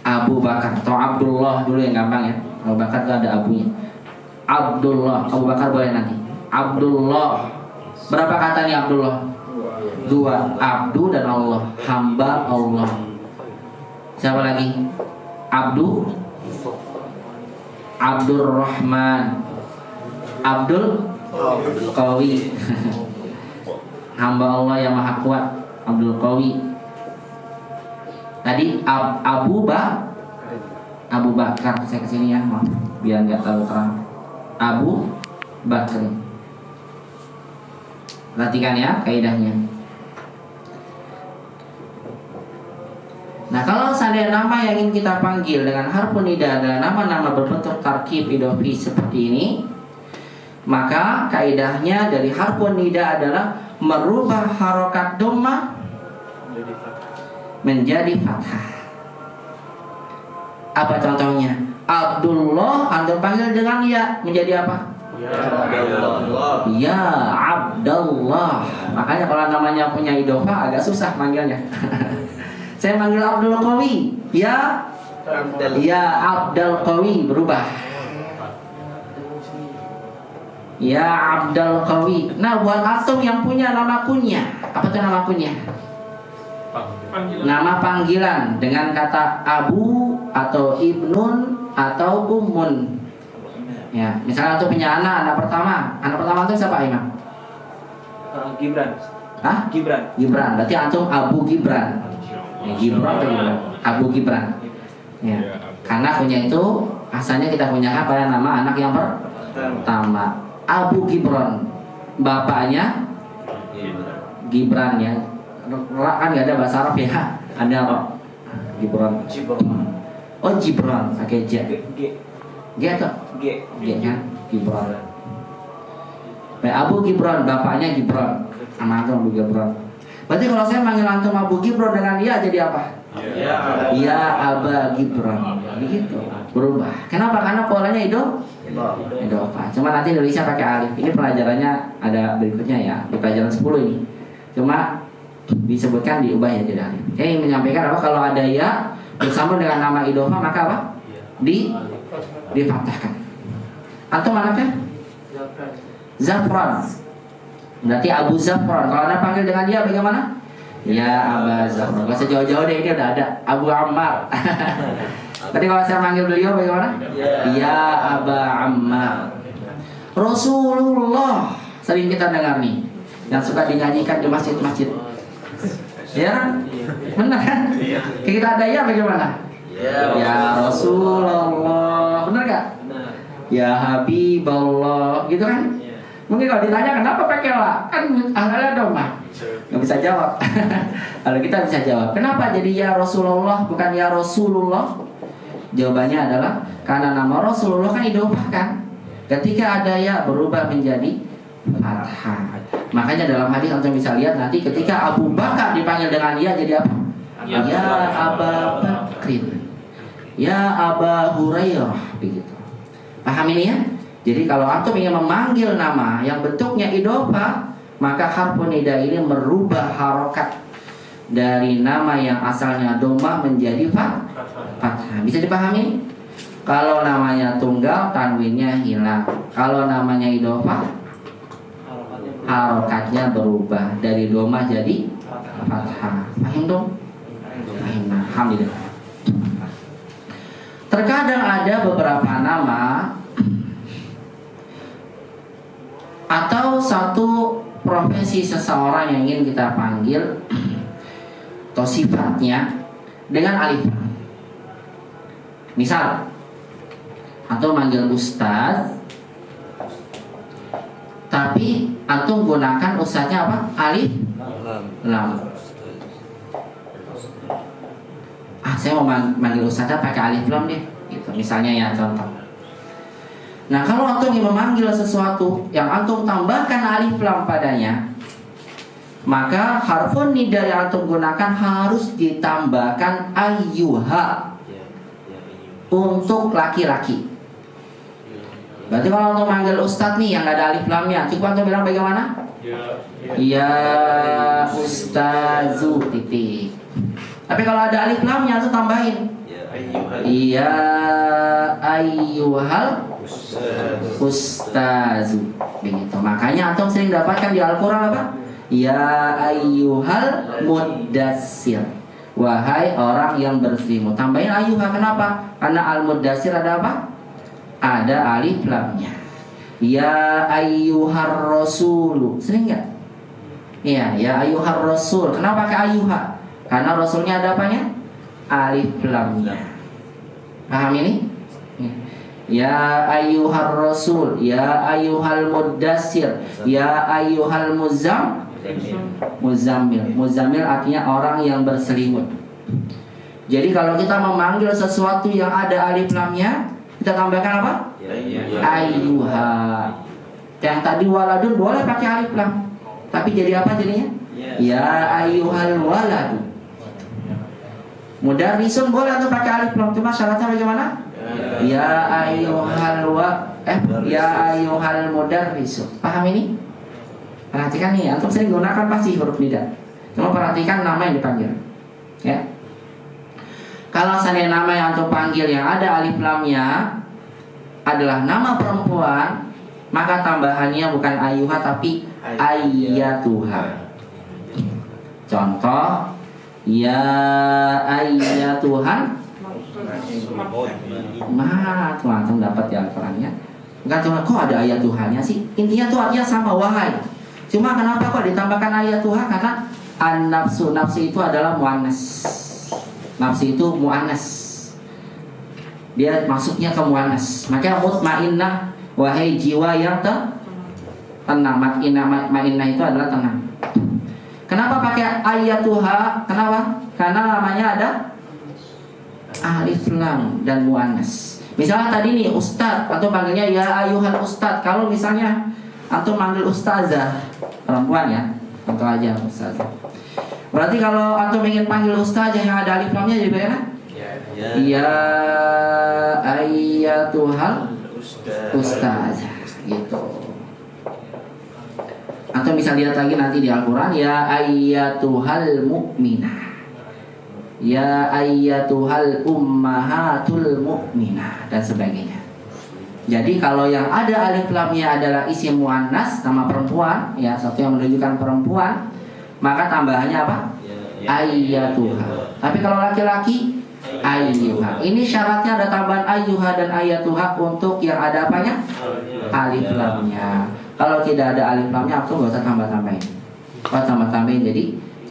Abu Bakar atau Abdullah dulu yang gampang ya. Abu Bakar itu ada abunya. Abdullah, Abu Bakar boleh nanti. Abdullah. Berapa kata nih Abdullah? 2. Abdu dan Allah, hamba Allah. Siapa lagi? Abdu, Abdul Rahman, Abdul Qawi. Hamba Allah yang maha kuat, Abdul Qawi. Tadi Abu Bakar. Saya kesini ya, maaf, biar nggak terlalu terang. Abu Bakar. Perhatikan ya kaidahnya. Nah, kalau seandainya nama yang ingin kita panggil dengan harfu nida adalah nama-nama berbentuk tarkib idhofi seperti ini, maka kaidahnya dari harfu nida adalah merubah harokat dhammah menjadi fathah. Apa contohnya? Abdullah antum panggil dengan ya menjadi apa? Ya Abdullah. Makanya kalau namanya punya idhofah agak susah manggilnya. Saya manggil Abdul Qawi, ya Abdul Qawi berubah. Ya Abdul Qawi. Nah, buat antum yang punya nama kunyah, apa itu nama kunyah? Nama panggilan dengan kata Abu atau Ibnun atau Ummun. Ya, misalnya antum punya anak pertama itu siapa Imam? Gibran. Hah? Gibran. Berarti antum Abu Gibran. Ya, Gibran atau Gibran? Abu Gibran. Ya. Karena punya itu asalnya kita punya apa nama anak yang pertama. Abu Gibran. Bapaknya Gibran ya. Kan nggak ada bahasa Arab ya. Ada apa? Gibran. Oh Gibran. Pakai J. G atau G nya Gibran. Abu Gibran. Bapaknya Gibran. Anak Abu Gibran. Berarti kalau saya manggil antum Abu Gibran dengan ya jadi apa? Ya Aba Gibran. Begitu. Berubah. Kenapa? Karena polanya idhofah. Cuma nanti Indonesia pakai alif. Ini pelajarannya ada berikutnya ya. Di pelajaran 10 ini. Cuma disebutkan diubah ya jadi alif. Saya ingin menyampaikan apa? Kalau ada ya bersama dengan nama idhofah maka apa? Difathahkan. Antum anaknya? Zafran. Berarti Abu Zafran. Kalau anda panggil dengan dia bagaimana? Ya Aba Zafran. Gak usah jauh-jauh deh, ini udah ada Abu Ammar. Tadi kalau saya panggil beliau bagaimana? Ya Aba Ammar. Rasulullah. Sering kita dengar nih, yang suka dinyanyikan di masjid-masjid. Ya, benar kan? Kita ada ya bagaimana? Ya Rasulullah. Benar gak? Ya Habiballah. Gitu kan? Mungkin kalau ditanya kenapa pakai la, kan ada domah, nggak bisa jawab. Kalau kita bisa jawab, kenapa jadi ya Rasulullah bukan ya Rasulullah? Jawabannya adalah karena nama Rasulullah kan idhofah kan. Ketika ada ya berubah menjadi fathah. Makanya dalam hadis antum bisa lihat nanti ketika Abu Bakar dipanggil dengan ya jadi apa? Ya Aba Bakrin, ya Aba Hurairah, begitu. Paham ini ya? Jadi kalau antum ingin memanggil nama yang bentuknya idhofah, maka harfu nida ini merubah harokat dari nama yang asalnya dhammah menjadi fathah. Bisa dipahami? Kalau namanya tunggal, tanwinnya hilang. Kalau namanya idhofah, harokatnya berubah dari dhammah jadi fathah. Paham dong? Alhamdulillah. Terkadang ada beberapa nama atau satu profesi seseorang yang ingin kita panggil atau sifatnya dengan alif. Misal, atau manggil ustaz, tapi antum gunakan ustaznya apa? Alif lam. Saya mau manggil ustaznya pakai alif lam deh, gitu. Misalnya ya contoh. Nah, kalau antum ingin memanggil sesuatu yang antum tambahkan alif lam padanya, maka harfun nida yang antum gunakan harus ditambahkan ayyuha untuk laki-laki. Berarti kalau antum manggil ustaz nih yang gak ada alif lamnya, cukup antum bilang bagaimana? Ya ustazu titik. Tapi kalau ada alif lamnya antum tambahin ya ayyuhal ustazu. Begitu. Makanya antum sering dapatkan di Al-Qur'an apa? Ya ayyuhal muddassir. Wahai orang yang berselimut. Tambahin ayyuha, kenapa? Karena al-muddassir ada apa? Ada alif lamnya. Ya ayyuhar rasulu. Sering nggak? Iya, ya ayyuhar rasul. Kenapa pakai ayyuha? Karena rasulnya ada apanya? Alif lamnya. Paham ini? Ya ayyuhar rasul, ya ayyuhal muddassir, ya ayyuhal muzammil. Muzammil artinya orang yang berselimut. Jadi kalau kita memanggil sesuatu yang ada alif lamnya, kita tambahkan apa? Ayyuha. Yang tadi waladun boleh pakai alif lam, tapi jadi apa jadinya? Ya ayyuhal waladu. Mudarrisun boleh atau pakai alif lam, cuma syaratnya bagaimana? Ya ayyuhal mudarrisun. Paham ini? Perhatikan nih, antum sering gunakan pasti huruf nida. Cuma perhatikan nama yang dipanggil. Ya. Kalau seandainya nama yang antum panggil yang ada alif lamnya adalah nama perempuan, maka tambahannya bukan ayyuha tapi ayyatuha. Contoh, ya ayyatuhan. Nah, tuh antum dapat ya Al-Qur'annya. Bukan cuma kok ada ayat Tuhannya sih. Intinya tuh artinya sama wahai. Cuma kenapa kok ditambahkan ayat Tuhan? Karena an-nafsu, nafsu itu adalah muannas. Nafsu itu muannas. Dia masuknya ke muannas. Makanya mutmainnah, wahai jiwa yang tenang. Mutmainnah itu adalah tenang. Kenapa pakai ayat Tuhan? Kenapa? Karena namanya ada alif lam dan muannas. Misalnya tadi nih ustaz, atau panggilnya ya ayuhal ustaz. Kalau misalnya atau manggil ustazah perempuan ya, contoh aja ustazah. Berarti kalau antum ingin panggil ustazah yang ada alif lamnya jadi bagaimana? Ya ayyatuhal ustazah gitu. Antum bisa lihat lagi nanti di Al-Qur'an ya ayyatuhal mu'minah. Ya ayyatuhal ummahatul mu'minah dan sebagainya. Jadi kalau yang ada alif lamnya adalah isim muannas, nama perempuan, ya satu yang menunjukkan perempuan, maka tambahannya apa? Ayyatuha. Tapi kalau laki-laki ayyuha. Ini syaratnya ada tambahan ayyuha dan ayyatuha untuk yang ada apanya? Alif lamnya. Kalau tidak ada alif lamnya, aku nggak usah tambah-tambahin. Kalau tambah-tambahin jadi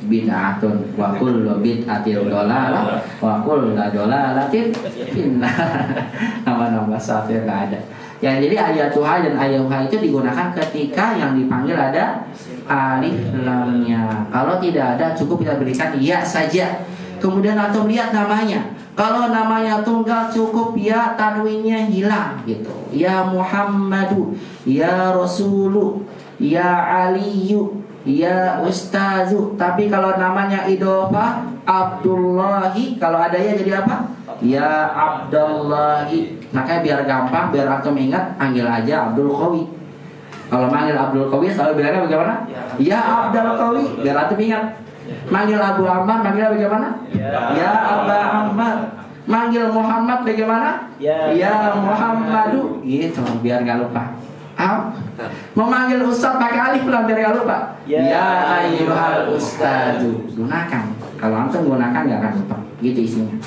bid'atun wa kullu bid'atin dhalalah wa kullu dhalalatin finnar. Nama-nama satu yang enggak ada. Ya, jadi ayyatuha dan ayyuha itu digunakan ketika yang dipanggil ada alif lamnya. Kalau tidak ada cukup kita berikan ya saja. Kemudian antum lihat namanya. Kalau namanya tunggal cukup ya tanwinnya hilang gitu. Ya Muhammadu, ya Rasulu, ya Aliyu, ya Ustazu. Tapi kalau namanya idhofah Abdullahi, kalau ada ya jadi apa? Ya Abdullahi. Makanya biar gampang, biar antum ingat, panggil aja Abdul Qawi. Kalau manggil Abdul Qawi selalu bilangnya bagaimana? Ya Abdul Qawi, biar antum ingat. Manggil Abu Ammar, manggilnya bagaimana? Ya Aba Ammar. Manggil Muhammad bagaimana? Ya Muhammadu. Gitu, biar gak lupa. Memanggil ustaz pakai alif lam biar gak lupa. Ya ayyuhal ustazu. Gunakan. Kalau antum gunakan nggak akan lupa. Gitu isinya.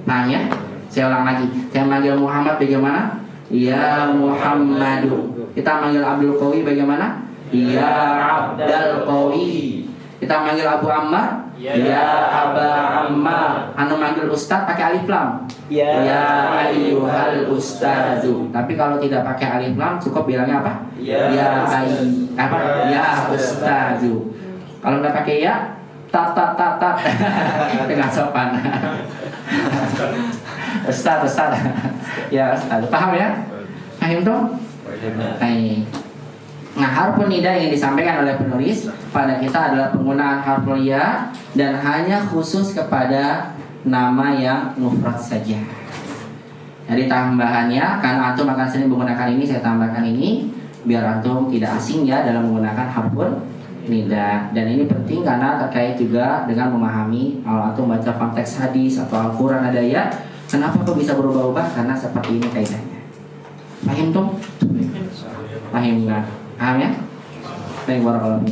Paham ya? Saya ulang lagi. Saya manggil Muhammad bagaimana? Ya Muhammadu. Kita manggil Abdul Qawi bagaimana? Ya Abdul Qawi. Kita manggil Abu Ammar? Ya Aba Ammar. Anu manggil Ustaz pakai alif lam? Ya ayyuhal ustazu. Tapi kalau tidak pakai alif lam cukup bilangnya apa? Ya ustazu. Kalau nggak pakai ya, tat dengan sopan. Ustaz. Ya Ustaz. Paham ya? Paham tuh? Baik. Nah, harfun nida yang disampaikan oleh penulis pada kita adalah penggunaan harful ya dan hanya khusus kepada nama yang mufrad saja. Jadi tambahannya, karena antum akan sering menggunakan ini, saya tambahkan ini biar antum tidak asing ya dalam menggunakan harfun nida. Dan ini penting karena terkait juga dengan memahami kalau antum baca konteks hadis atau Al-Quran ada ya, kenapa kok bisa berubah-ubah? Karena seperti ini kaidahnya. Paham tuh? Paham nggak? Paham ya? Baik, barakallahu.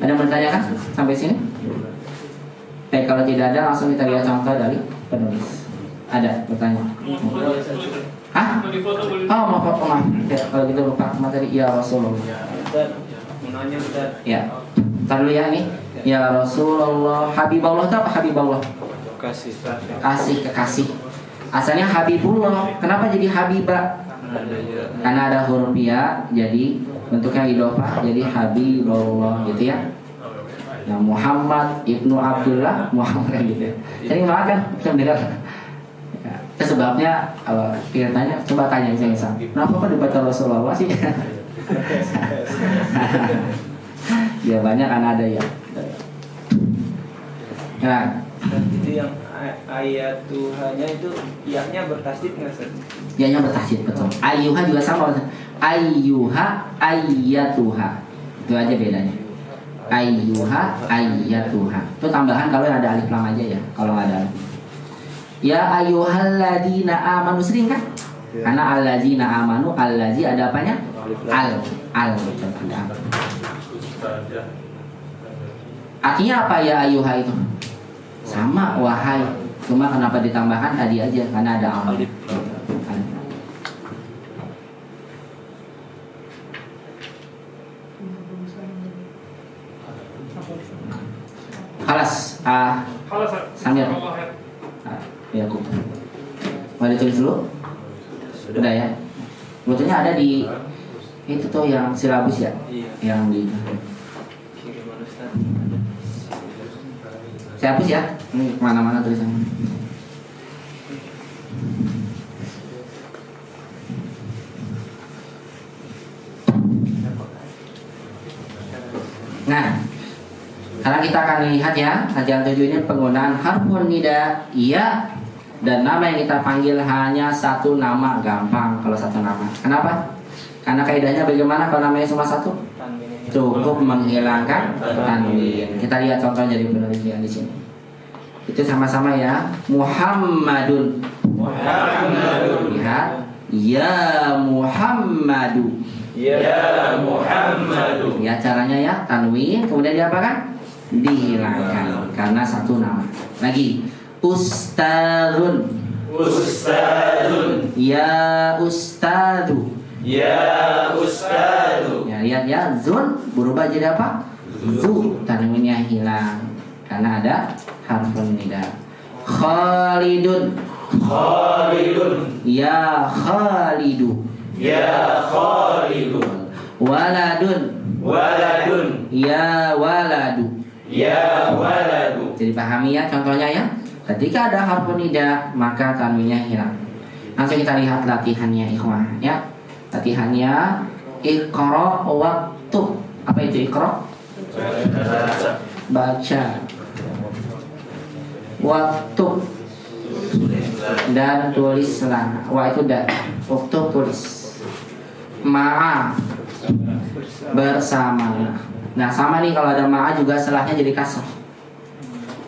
Ada yang bertanyakan sampai sini? Baik, kalau tidak ada langsung kita lihat contoh dari penulis. Ada pertanyaan? Hah? Oh, maaf. Ya, kalau gitu lupa materi ya Rasulullah. Ya. Ntar dulu ya nih. Ya Rasulullah, Habibullah itu apa Habibullah? Kekasih. Asalnya Habibullah. Kenapa jadi Habibah? Karena ada huruf ya, jadi bentuknya idhofah, jadi Habibullah gitu ya. Nah, Muhammad Ibnu Abdullah Muhammad gitu ya. Sering banget kan mendengar. Ya, itu sebabnya kalau tanya, coba tanya saya, kenapa kok dibaca Rasulullah sih? Ya banyak kan ada ya. Nah, itu yang ayat Tuhannya itu ianya bertasdid nggak sih? Ianya bertasdid betul. Ayyuha juga sama. Ayyuha ayyatuha. Itu aja bedanya. Ayyuha ayyatuha. Itu tambahan kalau ada alif lam aja ya. Kalau nggak ada alif. Ya ayyuhalladzina amanu sering kan? Karena alladzina amanu, alladzi ada apanya? Al betul ada. Artinya apa ya ayyuha itu? Sama wahai, cuma kenapa ditambahkan tadi aja karena ada alif. Halas, Samir. Ya, aku. Mau ditulis dulu? Sudah ya. Sebetulnya ada di itu tuh yang silabus ya, yang di. Saya hapus ya, ini kemana-mana tulisannya. Nah, sekarang kita akan lihat ya, kajian 7 ini penggunaan harfun nida iya dan nama yang kita panggil hanya satu nama, gampang kalau satu nama. Kenapa? Karena kaidahnya bagaimana kalau namanya cuma satu? Cukup menghilangkan tanwin. Kita lihat contoh dari penulisnya di sini. Itu sama-sama ya. Muhammadun. Lihat. Ya Muhammadu. Ya caranya ya tanwin kemudian diapakan? Dihilangkan karena satu nama. Lagi. Ustadzun. Ya ustadu. Ya lihat ya, zun berubah jadi apa? Zu, tanwinnya hilang karena ada harfun nida. Khalidun. Ya Khalidu. Waladun. Ya waladu. Jadi pahami ya contohnya ya. Ketika ada harfun nida maka tanwinnya hilang. Langsung kita lihat latihannya ikhwah ya. Latihannya Iqra waktu. Apa itu Iqra? Baca. Waktu. Dan tulislah. Wa itu dan. Waktu tulis. Ma'a. Bersama. Nah sama nih kalau ada ma'a juga setelahnya jadi kasrah.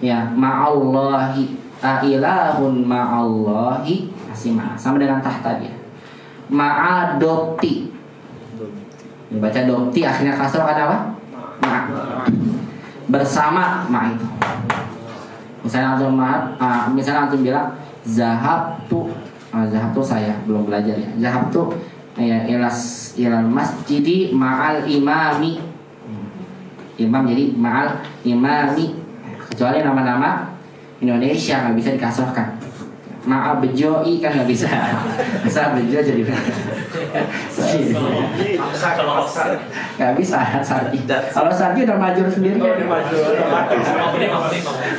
Ya ma'allahi. Ailahun ma'allahi. Masih ma'a. Sama dengan tahta dia. Ma'adopti. Baca dopti akhirnya kasroh ada apa? Ma. Bersama ma itu. Misalnya antum bilang zahabtu, zahabtu saya belum belajar ya. Zahabtu ya ilal masjidi ma'al imami. Imam jadi ma'al imami. Kecuali nama-nama Indonesia nggak bisa dikasrohkan. Ma'al bejoi kan nggak bisa. Masa bejo jadi nggak bisa sarji. Kalau sarji udah maju sendiri.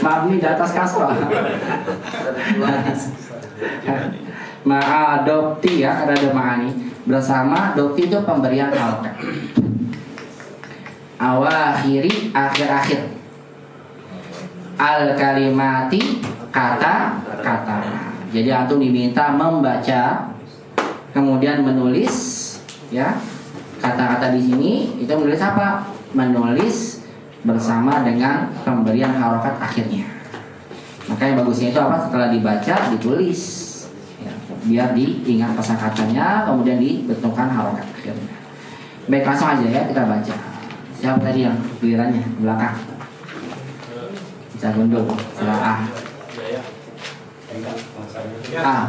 Mabni di atas kasroh. Ma'adopti ya, ada ma'ani bersama dokti itu pemberian harokat. Awakhiri akhir-akhir. Al kalimati kata-kata. Jadi antum diminta membaca, kemudian menulis, ya kata-kata di sini itu menulis apa? Menulis bersama dengan pemberian harokat akhirnya. Makanya bagusnya itu apa? Setelah dibaca ditulis, ya, biar diingat kosakatanya, kemudian dibentukkan harokat akhirnya. Baik, langsung aja ya kita baca. Siapa tadi yang gilirannya belakang? Bisa gundul, salah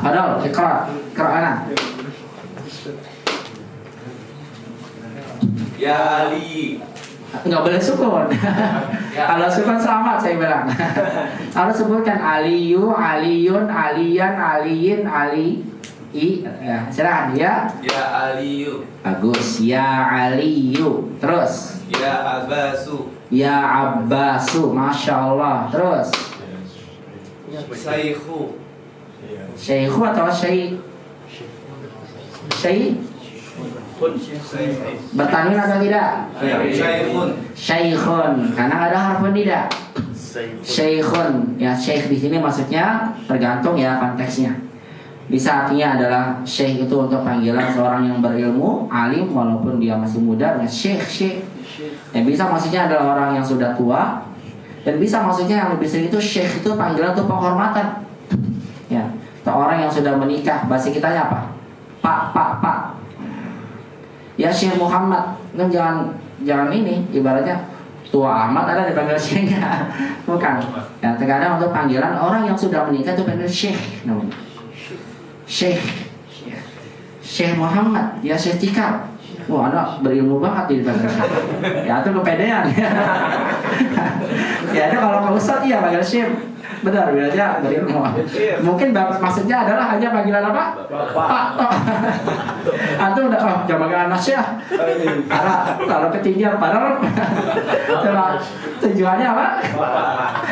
padahal Qur'an. Ya Ali. Nggak boleh sukun. Kalau sukun selamat saya bilang. Harus sebutkan Aliyu, Aliyun, Aliyan, Aliyin, Ali. Ya, silakan ya. Ya Aliyu. Bagus. Ya Aliyu. Terus. Ya Abbasu. Ya Abbasu. Masya Allah. Terus. Syaihu. Syaihu atau syai? Syai? Bertanwin atau tidak? Syaikhun. Syaikhun. Karena ada harfun tidak. Syaikhun. Ya, syekh di sini maksudnya tergantung ya konteksnya. Bisa artinya adalah syekh itu untuk panggilan seorang yang berilmu, alim walaupun dia masih muda, dengan syekh. Ya, bisa maksudnya adalah orang yang sudah tua, dan bisa maksudnya yang lebih sering itu syekh itu panggilan untuk penghormatan. Ya, orang yang sudah menikah, bahasa kitanya apa? Pak. Ya Syekh Muhammad, kan jangan ini, ibaratnya tua amat ada dipanggil syekhnya, bukan. Ya, terkadang untuk panggilan orang yang sudah menikah itu panggil syekh namanya. Syekh Muhammad, ya Syekh Tikar. Wah, anak berilmu banget dipanggil. Ya itu kepedean. Ya itu kalau ke ustadz iya panggil syekh. Benar, biasanya berilmu. Mungkin maksudnya adalah hanya panggilan apa? Pak. Antum udah jangan panggil anak syekh. Kalau ketinggian padahal tujuannya apa?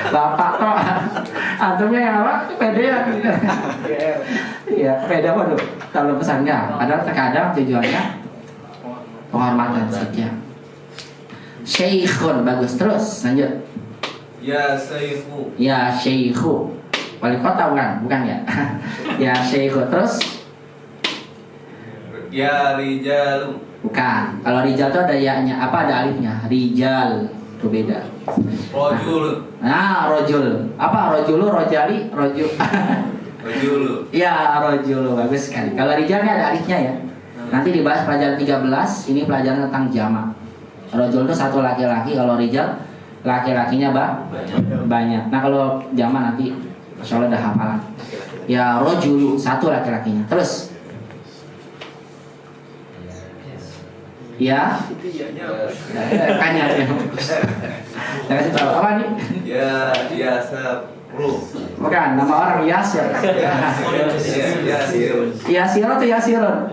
Bapak toh. Antumnya yang apa? Kepedean. Iya, kepedean waduh. Kalau pesan enggak, padahal terkadang tujuannya penghormatan saja. Syekhun, bagus. Terus lanjut. Ya Syekhu. Ya Syekhu. Wali kota bukan ya? Ya Syekhu. Terus Ya Rijalu. bukan. Kalau rijal itu ada ya-nya, apa ada alifnya? Rijal. Itu beda. Rojul. Nah, rojul. Apa rojulu, rojali, rojul. Rojulu. Ya, rojulu. Bagus sekali. Kalau rijalnya ada alifnya ya. Nanti dibahas pelajaran 13. Ini pelajaran tentang jamak. Rojul itu satu laki-laki. Kalau rijal laki-lakinya banyak. Nah kalau jamak nanti Masya Allah udah hafalan. Ya rojulu satu laki-lakinya. Terus ya kanya ya. Kasih tahu apa nih? Ya Yasru. Bukan, nama orang Yasir. Yasir atau Yasirun?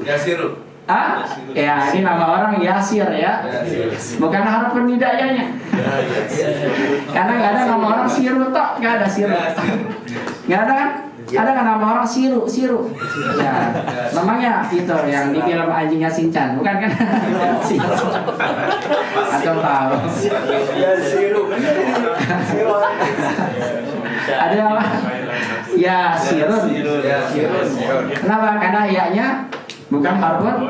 Yasiru. Ah, ya ini nama orang Yasir ya. Bukan harap penidayanya. Karena nggak ada nama orang Siru tok, nggak ada Siru. Nggak ada kan? Ada kan nama orang Siru. Ya, namanya itu yang di film anjingnya Shinchan, bukan kan? Atau tahu? Ada apa? Ya Sirun. Kenapa? Karena ya-nya bukan harfun,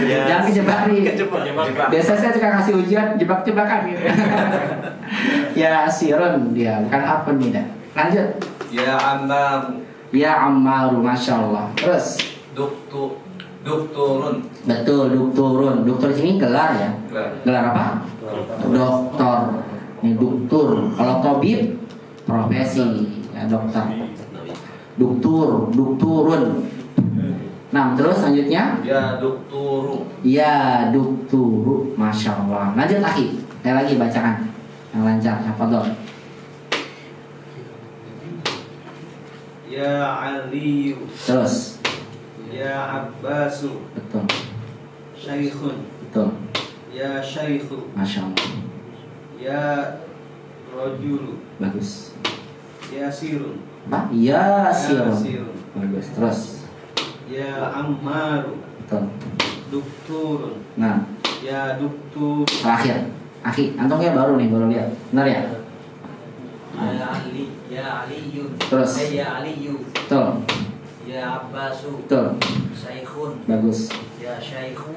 jangan kejebak nih. Biasa saya suka kasih ujian jebak-jebakan gitu. Ya Sirun dia bukan harfun tidak. Lanjut. Ya Ammar. Ya Ammaru, Masya Allah. Terus Dukturun. Betul, dukturun. Duktur sini gelar ya. Gelar apa? dokter. Ini dokter. Kalau tabib profesi ya dokter. Dokturun. Nah, terus selanjutnya Ya dokturu. ya dokturu. Masya Allah. Lanjut akhi. Saya lagi bacakan yang lancar. Tafadhol. Ya Aliyu. Terus. Ya Abbasu. Betul. Syaikhun. Betul. Ya Syaikhu. Masya Allah. Ya Rajulu. Bagus. Yasirun. Apa? Yasirun. Yasirun. Bagus. Terus. Ya Ammaru. Betul. Dokturun. Nah, Ya doktur. terakhir. Akhi, antum ya baru lihat. Benar ya? Ya Aliyun. Terus. Ya Aliyu. Betul. Ya Abbasu. Betul. Saikhun. Bagus. Ya Syaikhu.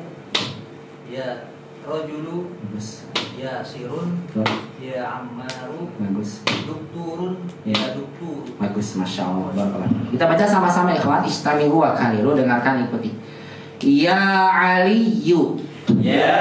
Ya Rajulu. Bagus. Ya Sirun. Betul. Ya Ammaru. Bagus. Dokturun. Ya. Ya Doktur. Bagus, Masya Allah. Barakallah. Kita baca sama-sama ikhwan. Istami'u wa kaliru. Dengarkan, ikuti. Ya Aliyu. Ya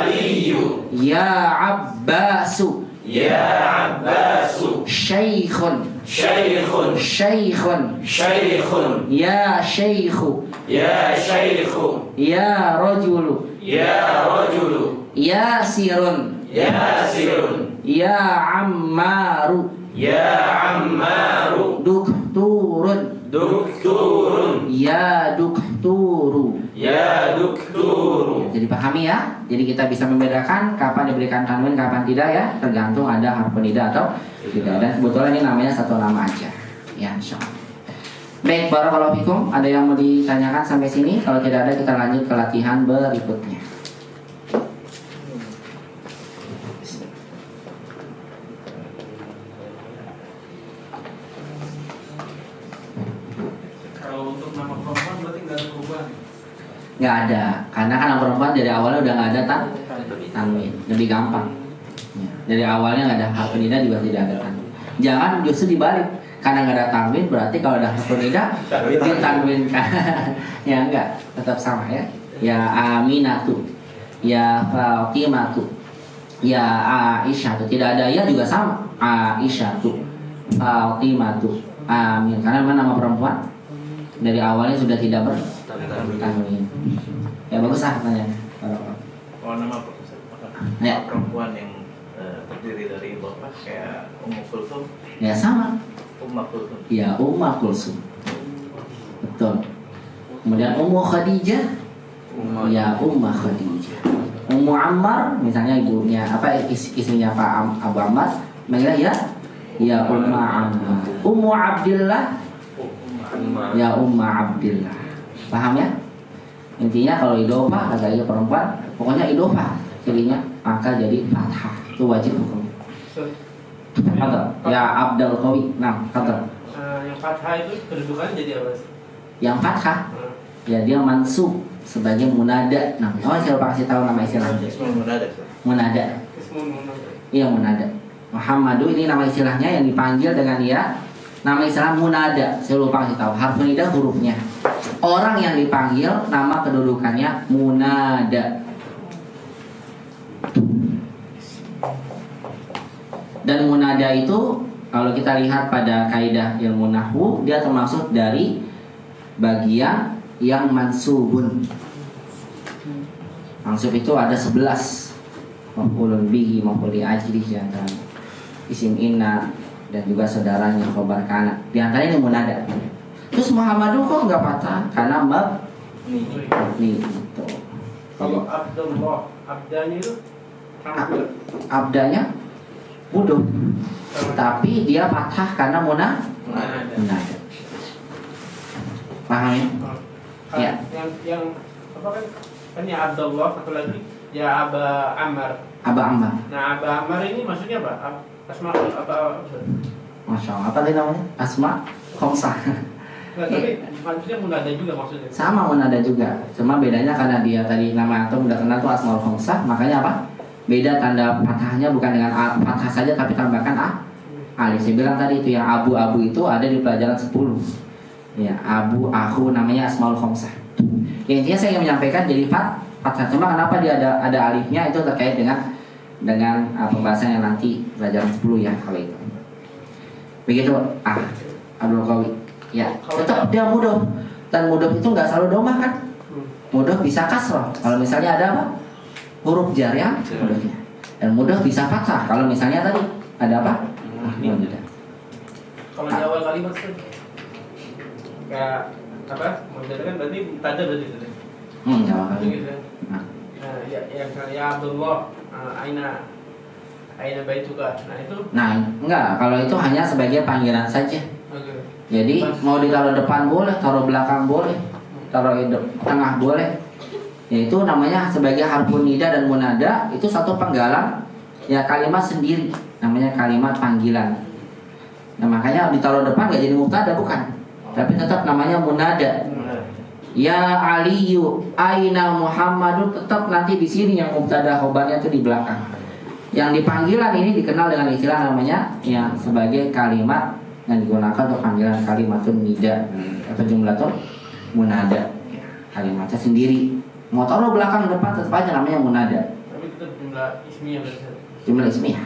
Aliyu. Ya Abbasu. Ya Abbasu. Syaikhun. Syaikhun. Syaikhun. Syaikhun. Ya Syaikhu. Ya Syaikhu. Ya Rajulu. Ya Rajulu. Ya Sirun. Ya Sirun. Ya Ammaru. Ya Ammaru. Dokturun. Dokturun. Ya dokturu. Ya dokturu. Jadi pahami ya. Jadi kita bisa membedakan kapan diberikan tanwin, kapan tidak ya. Tergantung ada harfu nida atau tidak. Dan kebetulan ini namanya satu nama aja. Ya, insyaallah. Baik, barakallahu fikum. Ada yang mau ditanyakan sampai sini? Kalau tidak ada, kita lanjut ke latihan berikutnya. Kalau untuk nama perempuan berarti nggak ada perubahan. Nggak ada, karena kan nama perempuan dari awalnya udah nggak ada tanwin, lebih gampang. Ya, dari awalnya nggak ada harfu nida juga tidak ada tanwin. Jangan justru dibalik, karena nggak ada tanwin berarti kalau ada harfu nida ditanwinkan. Ya enggak, tetap sama ya. Ya Aminatu, ya Fatimatu, ya Aisyatu. Tidak ada ya juga sama. Aisyatu, Fatimatu, Amin. Karena memang nama perempuan dari awalnya sudah tidak bertanwin. Ya bagus lah pertanyaannya. Oh, nama Ya. perempuan yang terdiri dari bapak kayak Ummu Kulsum. Ya sama. Ummu Kulsum. Ya Ummu Kulsum. Betul. Kemudian Ummu Khadijah. Ya Ummu Khadijah. Ummu Ammar misalnya ibunya apa istrinya Pak Abu Ammar, manggilnya ya Ummu Ammar. Ummu Abdillah. Ya Ummu Abdillah. Paham ya? Intinya kalau idofah agaknya perempuan, pokoknya idofah cirinya maka jadi fathah. Itu wajib hukumnya. Kata ya Abdul Qawi. Nah, kata Yang fathah itu kedudukannya jadi apa? yang fathah ya dia mansub sebagai munada. Nah, saya lupa kasih tahu nama istilahnya. Munada. Iya, munada. Muhammadu ini nama istilahnya yang dipanggil dengan ya. Nama istilah munada. Saya lupa kasih tahu. Harfu nida hurufnya. Orang yang dipanggil nama kedudukannya munada. Dan munada itu kalau kita lihat pada kaidah ilmu nahwu, dia termasuk dari bagian yang mansubun. Mansub itu ada 11. Maf'ulun bihi, maf'ul li ajli, antara isim inna dan juga saudaranya khobar kana. Di antaranya ini munada. Terus Muhammadu kok enggak patah? Karena mabni itu. Kalau Abdullah, abdanya itu Abdanya wudhu, tapi dia patah karena munada. Paham ya? Ya. Yang apa kan ya Abdullah, satu lagi ya Aba Ammar. Aba Ammar. Nah, Aba Ammar ini maksudnya apa? Asma apa? Masya Allah. Apa tadi namanya? Asma Khomsah. Nah, tapi maksudnya munada juga maksudnya. Sama munada juga. Cuma bedanya karena dia tadi nama antum udah kenal tuh Asmaul Khomsah, makanya apa? Beda tanda fathahnya bukan dengan fathah saja tapi tambahkan alif. Saya bilang tadi itu yang abu-abu itu ada di pelajaran 10. Ya, abu, aku namanya Asmaul Khomsah. Ya, intinya saya ingin menyampaikan jadi fathah. Cuma kenapa dia ada alifnya itu terkait dengan dengan pembahasan yang nanti pelajaran 10 ya kalau itu. Begitu Abdul Qawi. Ya, tetap dia mudhof. Dan mudhof itu nggak selalu domah kan? Mudhof bisa kasroh. Kalau misalnya ada apa? Huruf jar ya, mudhofnya. Dan mudhof bisa fathah. Kalau misalnya tadi ada apa? Kalau di awal kalimat itu kayak apa? Mubtada kan berarti mubtada berarti itu. Awal kalimat. Nah, ya Abdullah, aina baituka. Nah itu. Nah, enggak, kalau itu hanya sebagai panggilan saja. Okay. Jadi mau ditaruh depan boleh, taruh belakang boleh, taruh tengah boleh. Yaitu namanya sebagai harfun nida dan munada, itu satu penggalan ya kalimat sendiri, namanya kalimat panggilan. Nah, makanya ditaruh depan gak jadi mubtada bukan, tapi tetap namanya munada. Ya Aliyu, aina Muhammadun, tetap nanti di sini yang mubtada khobarnya itu di belakang. Yang di panggilan ini dikenal dengan istilah namanya ya sebagai kalimat yang digunakan untuk panggilan kalimatun nida atau jumlatun munada. Kalimatnya sendiri. Mau taruh belakang depan tetap aja namanya munada. Tapi tetap jumlah ismiyah berarti. Jumlah ismiyah.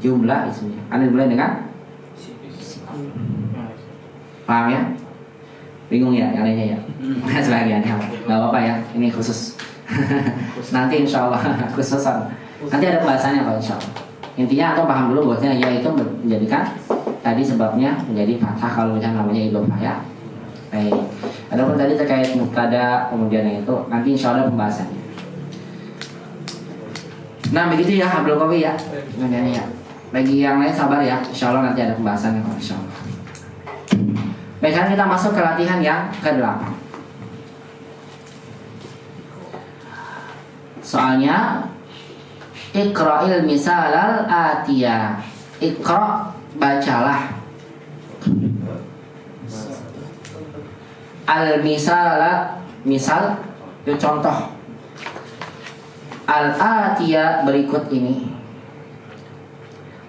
Jumlah ismiyah. Anda dimulai dengan paham ya? Bingung ya yang lainnya ya? Sebagian ya. Gak apa-apa ya. Ini khusus. Nanti insya Allah khususan. Nanti ada pembahasannya Pak insya Allah. Intinya atau paham dulu bahwasanya ya itu menjadikan tadi sebabnya menjadi fathah kalau misalnya namanya idhofah ya. Baik. Adapun tadi terkait mubtada kemudian yang itu nanti insya Allah pembahasannya. Nah begitu ya Abdul Qawi ya. Kemudian ya. Bagi yang lain sabar ya. Insya Allah nanti ada pembahasannya Pak insya Allah. Baik, sekarang kita masuk ke latihan yang ke-8. Soalnya Iqra'il misalal atiyah. Iqra' bacalah. Al-misala misal itu contoh. Al-atiyah berikut ini.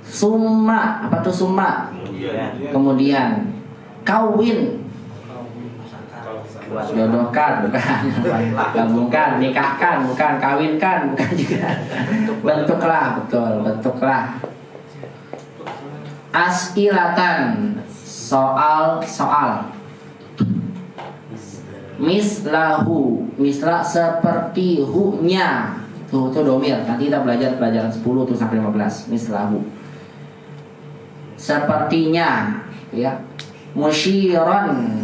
Summa, apa tuh summa? Kemudian kawin, jodohkan bukan, gabungkan, nikahkan bukan, kawinkan bukan juga, bentuklah, betul, bentuklah. As'ilatan, soal, mislahu, misla seperti hu-nya, tuh domir, nanti kita belajar pelajaran 10 tuh sampai 15, mislahu, sepertinya, ya. Musyiran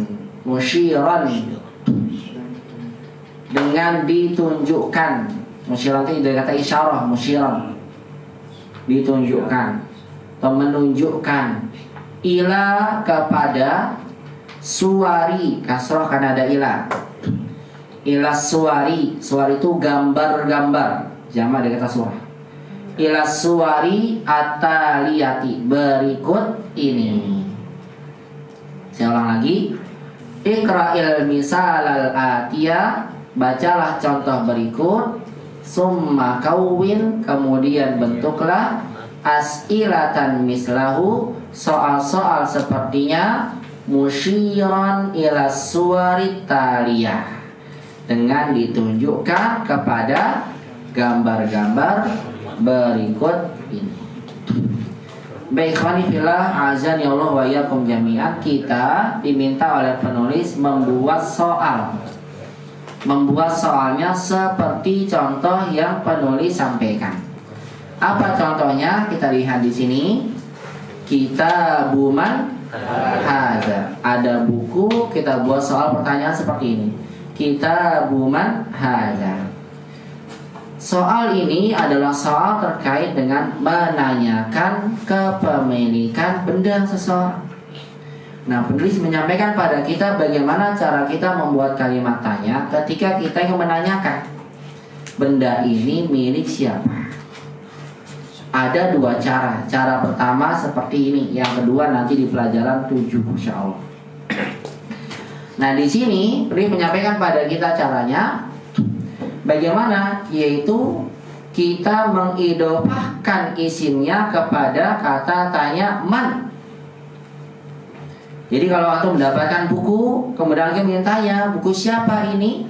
dengan ditunjukkan. Musyiran itu dari kata isyarah, musyiran ditunjukkan atau menunjukkan. Ila kepada suwari, kasroh karena ada ila. Ila suwari itu gambar-gambar, jamak dari kata surah. Ila suwari ataliyati, berikut ini. Saya ulang lagi. Iqra'il misalal atiyah, bacalah contoh berikut. Summa kawin, kemudian bentuklah. As'ilatan mislahu, soal-soal sepertinya. Musyiran ila suwari taliyah, dengan ditunjukkan kepada gambar-gambar berikut ini. Baik, khonifillah, azan ya Allah wa iyyakum jami'an. Kita diminta oleh penulis membuat soal. Membuat soalnya seperti contoh yang penulis sampaikan. Apa contohnya? Kita lihat di sini. Kitabu man hadza. Ada buku, kita buat soal pertanyaan seperti ini. Kitabu man hadza. Soal ini adalah soal terkait dengan menanyakan kepemilikan benda seseorang. Nah, penulis menyampaikan pada kita bagaimana cara kita membuat kalimat tanya ketika kita yang menanyakan benda ini milik siapa. Ada dua cara. Cara pertama seperti ini, yang kedua nanti di pelajaran 7 insyaallah. Nah, di sini penulis menyampaikan pada kita caranya. Bagaimana? Yaitu kita mengidhofahkan isimnya kepada kata tanya man. Jadi kalau antum mendapatkan buku, kemudian kita tanya buku siapa ini,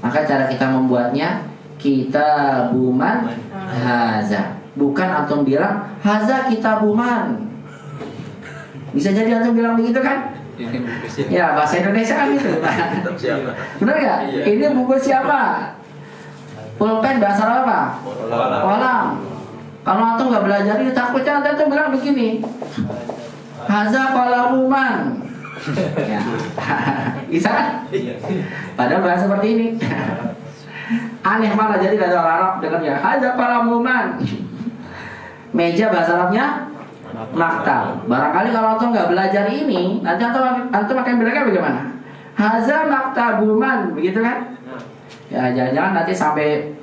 maka cara kita membuatnya kitabuman haza. Bukan antum bilang haza kitabuman. Bisa jadi antum bilang begitu kan? Ya, bahasa Indonesia kan gitu. Benar nggak? Ini buku siapa? Pulpen bahasa apa? Kolam. Kalau antum nggak belajar ini takutnya antum bilang begini. Haza kolamuman. Ya. Bisa kan? Padahal bahasa seperti ini. Aneh malah jadi dari orang Arab dengarnya haza kolamuman. Meja bahasa Arabnya maktab. Barangkali kalau antum nggak belajar ini, nanti antum akan bilangnya bagaimana? Haza maktabuman, begitu kan? Ya jangan-jangan nanti sampai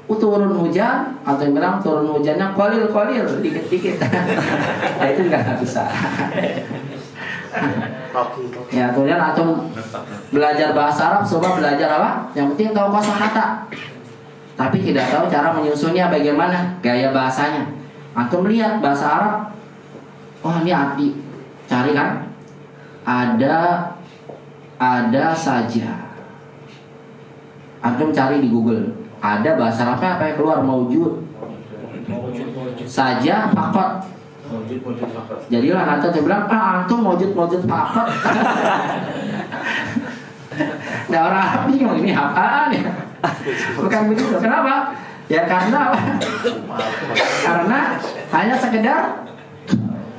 turun hujan, antum bilang turun hujannya kolil, dikit-dikit. Nah itu nggak bisa. Ya kemudian antum belajar bahasa Arab, coba belajar apa? Yang penting tahu kosakata, tapi tidak tahu cara menyusunnya bagaimana, gaya bahasanya. Antum lihat bahasa Arab. Oh ini arti, cari kan? Ada saja. Antum cari di Google. Ada bahasa Arabnya apa yang keluar? Maujud. Saja fakot. Jadilah nanti bilang, antum maujud fakot. Nah orang Arab bingung ini apaan ya? Bukan begitu. Kenapa? Ya karena apa? Karena hanya sekedar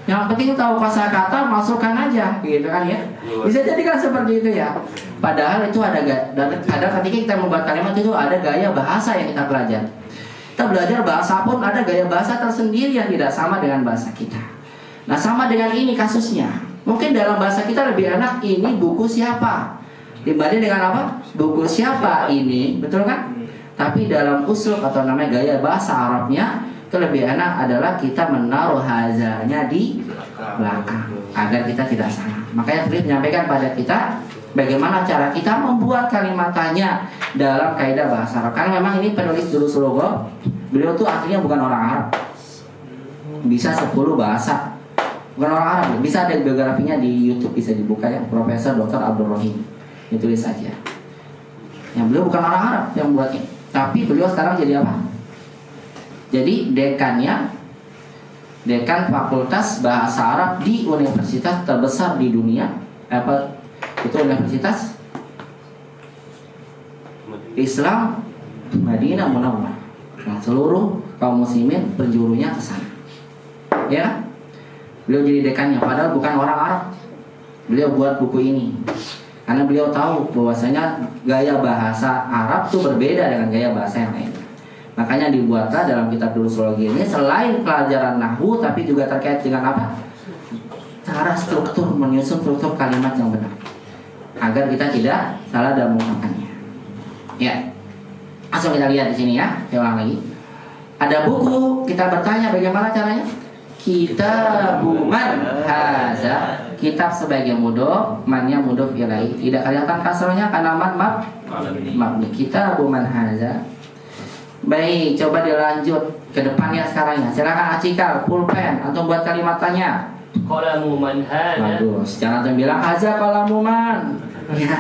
yang penting tahu kosakata, masukkan aja, gitu kan ya. Bisa jadi kan seperti itu ya. Padahal itu ada ketika kita membuat kalimat itu ada gaya bahasa yang kita pelajari. Kita belajar bahasa pun ada gaya bahasa tersendiri yang tidak sama dengan bahasa kita. Nah sama dengan ini kasusnya. Mungkin dalam bahasa kita lebih enak ini buku siapa dibanding dengan apa? Buku siapa ini, betul kan? Tapi dalam usul atau namanya gaya bahasa Arabnya itu lebih enak adalah kita menaruh hazanya di belakang agar kita tidak salah. Makanya beliau menyampaikan pada kita bagaimana cara kita membuat kalimatnya dalam kaidah bahasa Arab. Karena memang ini penulis Durus Logo, beliau tuh aslinya bukan orang Arab. Bisa 10 bahasa. Bukan orang Arab, bisa ada biografinya di YouTube, bisa dibuka ya, Profesor Dr. Abdul Rahim. Ditulis saja. Yang beliau bukan orang Arab yang buatnya. Tapi beliau sekarang jadi apa? Jadi dekan Fakultas Bahasa Arab di universitas terbesar di dunia. Apa itu universitas? Islam Madinah Munawwarah. Nah, seluruh kaum muslimin penjurunya ke sana. Ya. Beliau jadi dekannya padahal bukan orang Arab. Beliau buat buku ini karena beliau tahu bahwasanya gaya bahasa Arab itu berbeda dengan gaya bahasa yang lain. Makanya dibuatlah dalam kitab Durusologi ini selain pelajaran nahwu tapi juga terkait dengan apa? Cara struktur, menyusun struktur kalimat yang benar agar kita tidak salah dalam mengucapkannya. Ya. Langsung kita lihat di sini ya. Saya ulang lagi. Ada buku, kita bertanya bagaimana caranya? Kitabuman haza. Kitab sebagai mudhof, mannya mudhof ilaih. Tidak kelihatan kasrohnya karena mabni. Kitabuman haza. Baik, coba dilanjut ke depannya sekarang ya. Silakan Acikal, pulpen atau buat kalimat tanya. Qalamuman haza. Bagus. Jangan antum bilang haza qalamuman. Ya.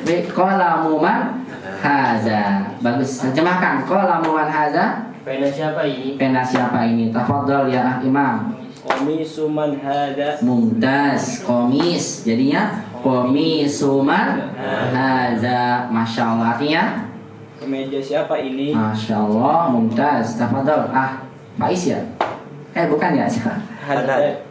Baik, qalamuman haza. Bagus. Terjemahkan qalamuman haza. Pena siapa ini? Pena siapa ini? Tafadhol ya Imam. Komisuman haza. Mumtaz. Komis. Jadinya komisuman haza. Masya Allah. Artinya Kemeja siapa ini? Masya Allah, mumtaz. Tafadhol. Faiz ya? Bukan ya? Haddad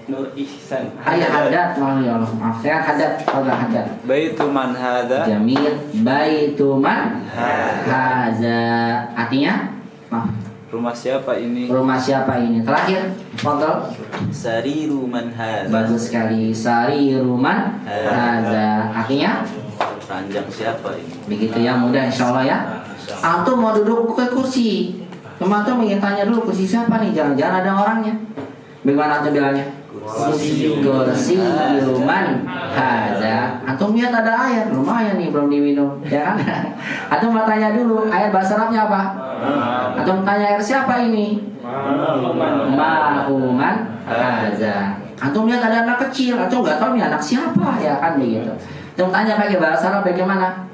Nur Ihsan. Ayah Haddad. Ya Allah, maaf. Saya Haddad. Allah Haddad. Baituman hadza. Jamil. Baituman haza. Artinya? Maaf. Rumah siapa ini? Rumah siapa ini? Terakhir. Tafadhol. Sariruman hadza. Bagus sekali. Sariruman haza. Artinya? Ranjang siapa ini? Begitu ya, mudah insyaallah ya. Antum mau duduk ke kursi, cuma antum ingin tanya dulu kursi siapa nih, jangan-jangan ada orangnya. Bagaimana antum bilangnya? Kursi yuman haza. Antum lihat ada air, lumayan nih belum diminum, ya kan? Antum mau tanya dulu, air bahasa Arabnya apa? Antum tanya air siapa ini? Ma'uman haza. Antum lihat ada anak kecil, antum nggak tahu nih anak siapa, ya kan begitu. Antum tanya pakai bahasa Arab bagaimana?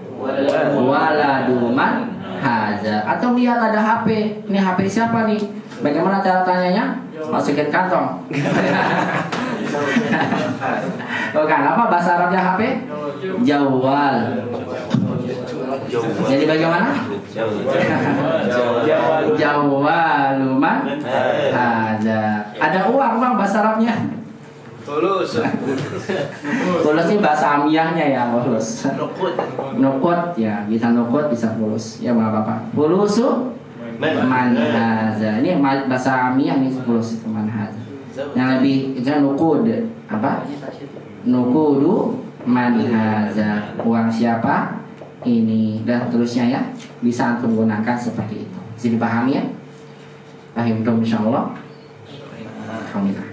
Waladuman haza. Atau lihat ada HP, ini HP siapa nih? Bagaimana cara tanyanya? Masukin kantong. Bukan, apa bahasa Arabnya HP? Jawal. Jadi bagaimana? Jawalu man haza. Ada uang bang bahasa Arabnya? Fulus. Fulus ini bahasa amiyahnya ya, fulus. Nukut ya, bisa nukut bisa fulus. Ya nggak apa-apa. Fulusu man haza. Ini bahasa amiyah nih, fulus itu man haza. Yang lebih itu nukud apa? Nukudu man haza. Uang siapa? Ini dan seterusnya ya. Bisa antum gunakan seperti itu. Bisa dipahami ya? Paham dong insyaallah. Alhamdulillah.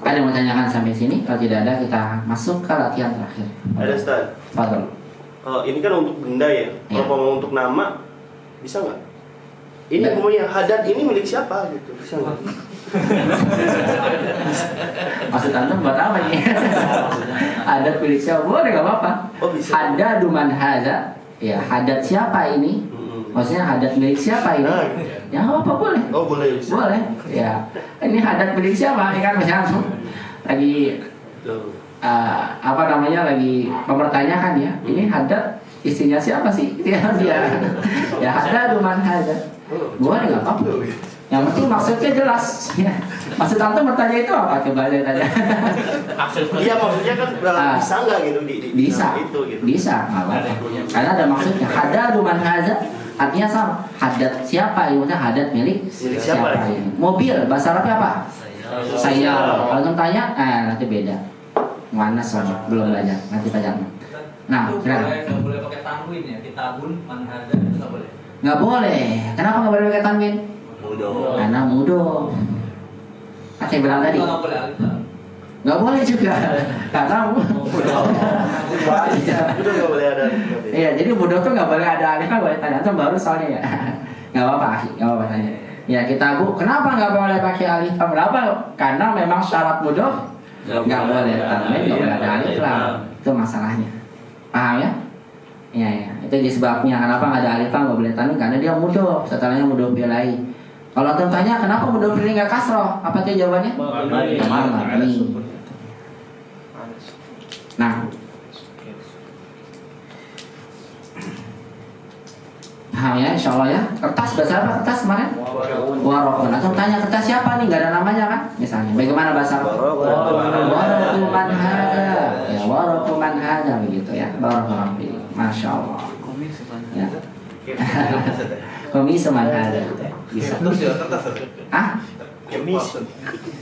Ada yang mau tanyakan sampai sini? Kalau tidak ada, kita masuk ke latihan terakhir. Ada Ustaz. Fadol. Kalau ini kan untuk benda ya. Kalau mau untuk nama, bisa nggak? Ini pokoknya hadat ini milik siapa gitu? Bisa nggak? Maksud antum buat apa ini? Hadat milik siapa? Boleh nggak apa-apa. Oh bisa. Hadat duman hadat. Ya, hadat siapa ini? Maksudnya hadat milik siapa ini? Ya nggak apa-apa, boleh. Oh boleh. Bisa. Boleh. Ya. Ini hadat milik siapa? Ini kan misalnya lagi apa namanya, lagi mempertanyakan ya, ini hadat istrinya siapa sih? Dia ya hadat duman hadat. Boleh nggak apa-apa. Yang penting maksudnya jelas. Ya. Maksud antum bertanya itu apa? Coba saya tanya. Iya maksudnya kan bisa nggak gitu bisa itu gitu. Bisa nggak apa-apa. Karena ada maksudnya. Hadat duman hadat artinya sama. Hadat siapa? Ini hadat milik siapa ini? Mobil bahasa Arabnya apa? Saya. Kalau antum tanya, nanti beda. Mana soalnya belum belajar. Nanti belajar. Nah, nggak boleh pakai tanwin ya. Kitabun man hadat itu nggak boleh. Nggak boleh. Kenapa nggak boleh pakai tanwin? Mudah. Karena mudah. Saya bilang tadi. Nggak boleh alif lam. Nggak boleh juga. Karena mudah. Udah nggak boleh ada. Iya, jadi mudah tuh nggak boleh ada alif lam. Boleh tanya tuh baru soalnya ya. Nggak apa-apa, nggak apa-apa tanya. Ya kita kenapa nggak boleh pakai alif lam? Kenapa? Karena memang syarat mudah nggak boleh tanwin, nggak boleh ada alif lam. Itu masalahnya. Paham ya? Ya, itu sebabnya kenapa nggak ada alif lam nggak boleh tanwin, karena dia mudah. Setelahnya mudah bilai. Kalau antum tanya kenapa mudah bilai nggak kasroh, apa tuh jawabannya? Mabni. Nah, paham ya, insya Allah ya. Kertas bahasa apa kertas kemarin? Warokun. Atau tanya kertas siapa nih? Gak ada namanya kan? Misalnya, bagaimana bahasa Arab? Warokun man hada. Ya, warokun man hada begitu ya. Barakallahu fiik. Masya Allah. Ya. Komis man hada. Bisa. Ah?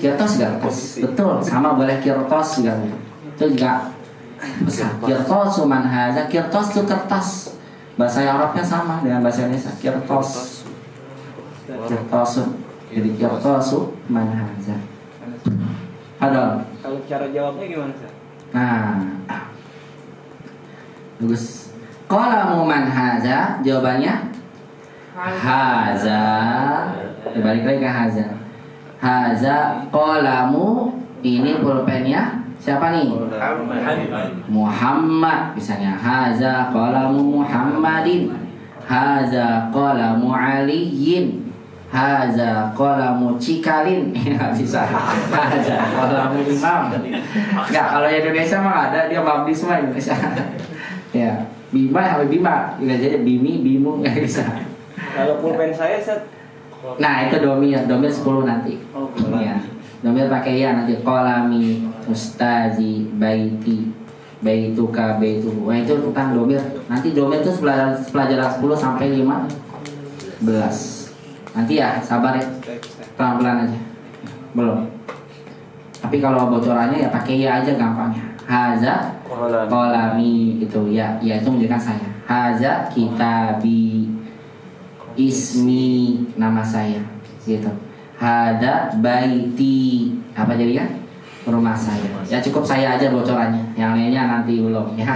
Kirtos juga kertas. Betul. Sama boleh kirtos juga. Itu juga besar. Kirtos man hada. Kirtos itu kertas. Bahasa Arabnya sama dengan bahasa Indonesia. Kirtos. Jadi kirtosu man haza. Ada. Kalau cara jawabnya gimana, Ustaz? Nah, bagus. Qalamu man haza, jawabannya haza. Balik lagi ke haza. Haza qalamu, ini pulpennya siapa nih? Muhammad. Misalnya haza qalamu Muhammadin, haza qalamu Aliyin, haza qalamu Cikalin. Ya bisa. Haza qalamu Imam. Enggak, kalau Indonesia mah ada, dia mabdi semua Indonesia. Ya, Bima ya Bima. Enggak jadi Bimi, Bimu enggak bisa. Kalau pulpen saya set. Nah, itu domir 10 nanti. Oh, ya. Domir pakai ya nanti kolami, ustazi, baiti, baituka, baituhu. Nah, itu tentang domir. Nanti domir itu pelajaran 10 sampai 15. Nanti ya, sabar ya. Pelan-pelan aja. Belum. Tapi kalau bocorannya ya pakai ya aja gampangnya. Haza kolami itu ya, ya itu menunjukkan saya. Haza kitabi, ismi, nama saya gitu. Hada baiti, apa jadi kan? Rumah saya. Ya cukup saya aja bocorannya. Yang lainnya nanti belum ya.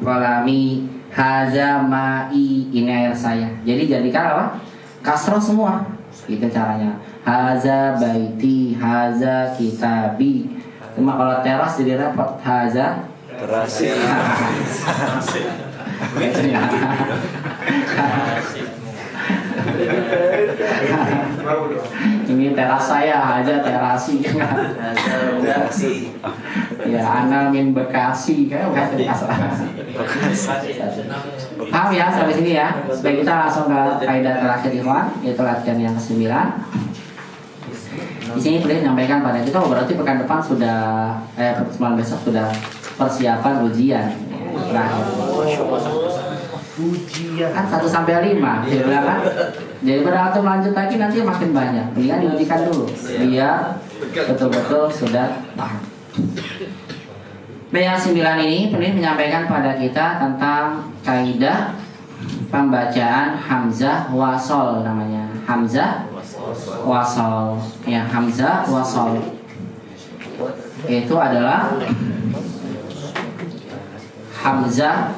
Kolami haza mai, ini air saya. Jadi jadikan apa? Kasroh semua. Itu caranya. Haza baiti, haza kitabi. Cuma kalau teras jadi repot. Haza Terasi. Ini teras saya aja terasi. Ya, Ana min Bekasi kan bukan teras. Paham ya sampai sini ya. Baik, kita langsung ke kaidah terakhir ikhwan, yaitu latihan yang ke-9. Di sini boleh menyampaikan pada kita, berarti pekan depan sudah pertemuan besok sudah persiapan ujian. Terakhir. Ujian Kan 1 sampai 5 dia bilang kan. Jadi pada waktu melanjut lagi nanti makin banyak. Mendingan diujikan dulu biar betul-betul sudah paham. Yang 9 ini penulis menyampaikan pada kita tentang kaidah pembacaan hamzah wasol, namanya hamzah wasol. Ya, hamzah wasol itu adalah hamzah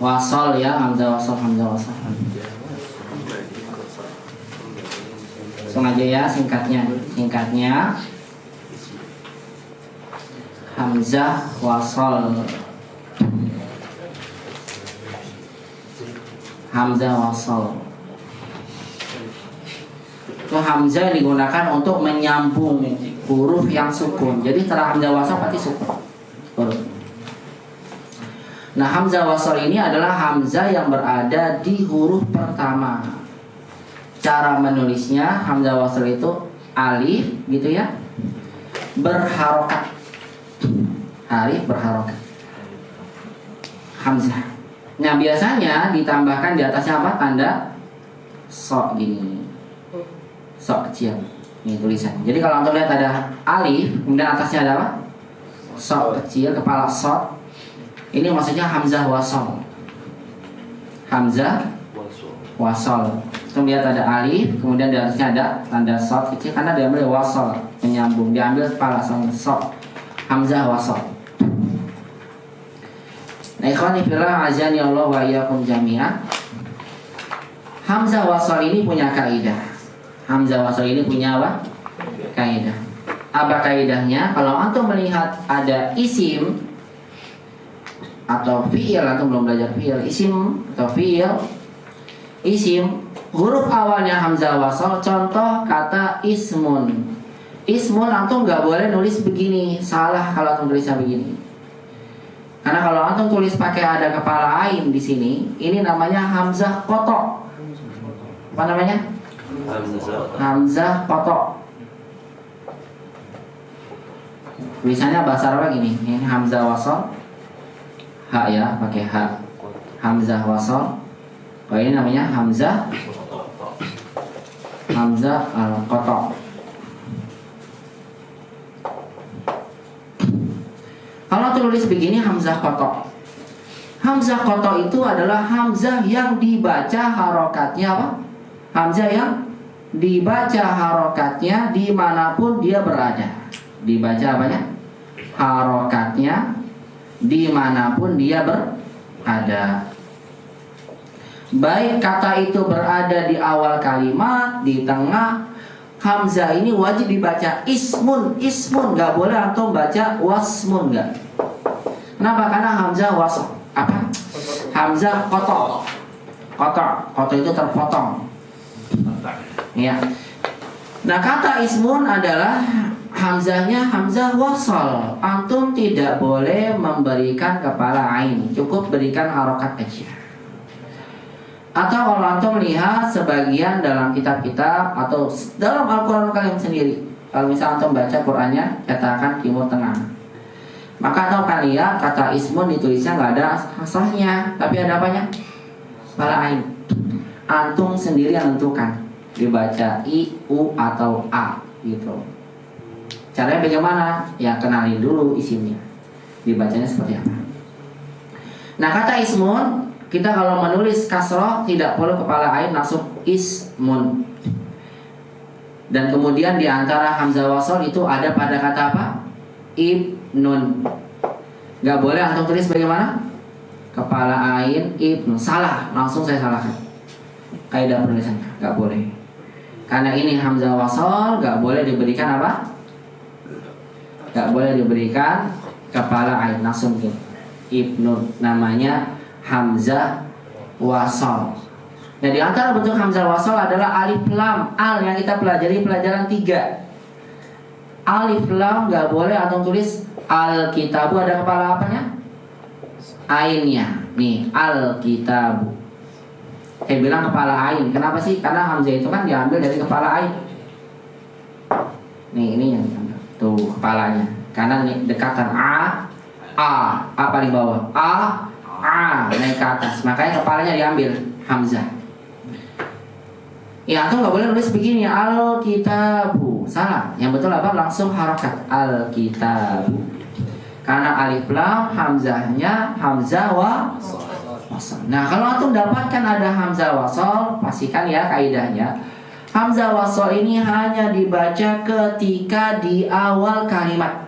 wasol, ya, hamzah wasol. Langsung aja ya singkatnya hamzah wasol. Hamzah wasol itu hamzah digunakan untuk menyambung huruf yang sukun. Jadi setelah hamzah wasol pasti sukun huruf. Nah, hamzah wasol ini adalah hamzah yang berada di huruf pertama. Cara menulisnya hamzah wasol itu alif gitu ya, berharokat. Alif berharokat. Hamzah. Nah, biasanya ditambahkan di atasnya apa? Tanda sok gini. Sok kecil. Ini tulisan. Jadi kalau antum lihat ada alif, kemudian atasnya ada apa? Sok kecil, kepala sok. Ini maksudnya hamzah wasol. Hamzah wasol. Kita lihat ada alif, kemudian di atasnya ada tanda sok kecil karena diambil wasol, menyambung, diambil kepala sok. Hamzah wasol. Nah, ikhwani fillah azani Allah wa iyyakum jami'an. Hamzah wasol ini punya kaidah. Hamzah wasol ini punya apa? Kaidah. Apa kaidahnya? Kalau antum melihat ada isim atau fi'il, antum belum belajar fi'il, isim atau fi'il, isim huruf awalnya hamzah wasol. Contoh kata ismun. Ismun antum nggak boleh nulis begini, salah kalau antum tulisnya begini. Karena kalau antum tulis pakai ada kepala ain di sini, ini namanya hamzah kotok. Apa namanya? Hamzah kotok. Tulisannya bahasa Arab gini, ini hamzah wasol. Ha ya, pakai ha. Hamzah wasol. Kalau ini namanya hamzah kotok. Kalau tulis begini hamzah kotok. Hamzah kotok itu adalah hamzah yang dibaca harokatnya apa? Hamzah yang dibaca harokatnya dimanapun dia berada. Dibaca apanya? Harokatnya dimanapun dia berada. Baik kata itu berada di awal kalimat, di tengah. Hamzah ini wajib dibaca ismun, nggak boleh antum baca wasmun, nggak. Kenapa? Karena hamzah wasl apa? Hamzah kotok itu terpotong. Ya. Nah, kata ismun adalah hamzahnya hamzah wasl. Antum tidak boleh memberikan kepala ain, cukup berikan harokat aja. Atau kalau antum lihat sebagian dalam kitab-kitab atau dalam Al-Quran kalian sendiri, kalau misalnya antum baca Qurannya katakan timur tengah, maka antum akan lihat kata ismun ditulisnya nggak ada hasahnya, tapi ada apanya? Kepala ain. Antum sendiri yang tentukan dibaca i, u atau a gitu. Caranya bagaimana? Ya kenalin dulu isimnya, dibacanya seperti apa. Nah, kata ismun, kita kalau menulis kasroh tidak perlu kepala ain, langsung ismun. Dan kemudian di antara hamzah wasol itu ada pada kata apa? Ibnun. Gak boleh antum tulis bagaimana? Kepala ain ibnu. Salah, langsung saya salahkan. Kaidah penulisannya gak boleh. Karena ini hamzah wasol, gak boleh diberikan apa? nggak boleh diberikan kepala ain langsung gitu. Ibnu namanya hamzah wasol. Nah, di antara bentuk hamzah wasol adalah alif lam al yang kita pelajari pelajaran 3. Alif lam nggak boleh atau tulis al-kitabu, ada kepala apanya? Ainnya. Nih, al-kitabu. Saya bilang kepala ain. Kenapa sih? Karena hamzah itu kan diambil dari kepala ain. Nih, ini yang diambil. Tuh kepalanya. Karena nih dekatan a paling bawah. A naik ke atas. Makanya kepalanya diambil hamzah. Ya, atau nggak boleh nulis begini al-kitabu. Salah. Yang betul apa? Langsung harakat al-kitabu. Karena alif lam hamzahnya hamzah wasol. Nah, kalau antum dapatkan ada hamzah wasol, pastikan ya kaidahnya. Hamzah wasol ini hanya dibaca ketika di awal kalimat.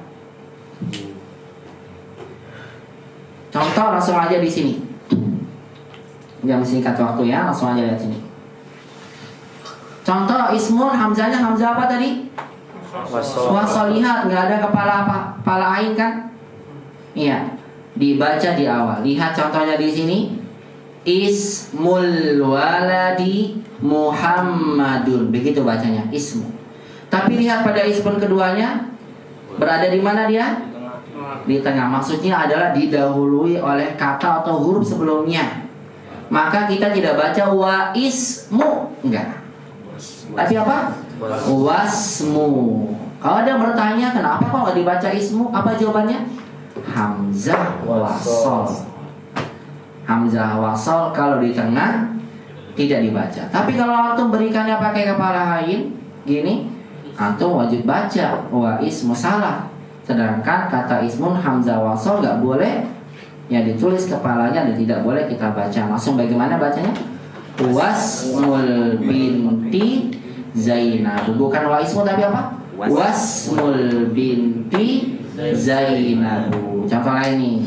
Contoh langsung aja di sini. Jangan singkat waktu ya, langsung aja lihat sini. Contoh ismun hamzahnya hamzah apa tadi? Wasol. Lihat nggak ada kepala apa? Kepala ain kan? Iya, dibaca di awal. Lihat contohnya di sini. Ismul waladi Muhammadun. Begitu bacanya, ismu. Tapi lihat pada ismun keduanya berada di mana dia? Di tengah. Maksudnya adalah didahului oleh kata atau huruf sebelumnya. Maka kita tidak baca wa ismu, enggak. Tapi apa? Wasmu. Kalau ada bertanya kenapa kok nggak dibaca ismu? Apa jawabannya? Hamzah wasol. Hamzah wasol kalau di tengah tidak dibaca. Tapi kalau antum berikannya pakai kepala ain gini, antum wajib baca wa ismu, salah. Sedangkan kata ismun hamzah wasol nggak boleh ya ditulis kepalanya dan tidak boleh kita baca. Langsung bagaimana bacanya? Wasmul binti Zainab. Bukan wa ismu tapi apa? Wasmul binti Zainab. Contoh lain nih.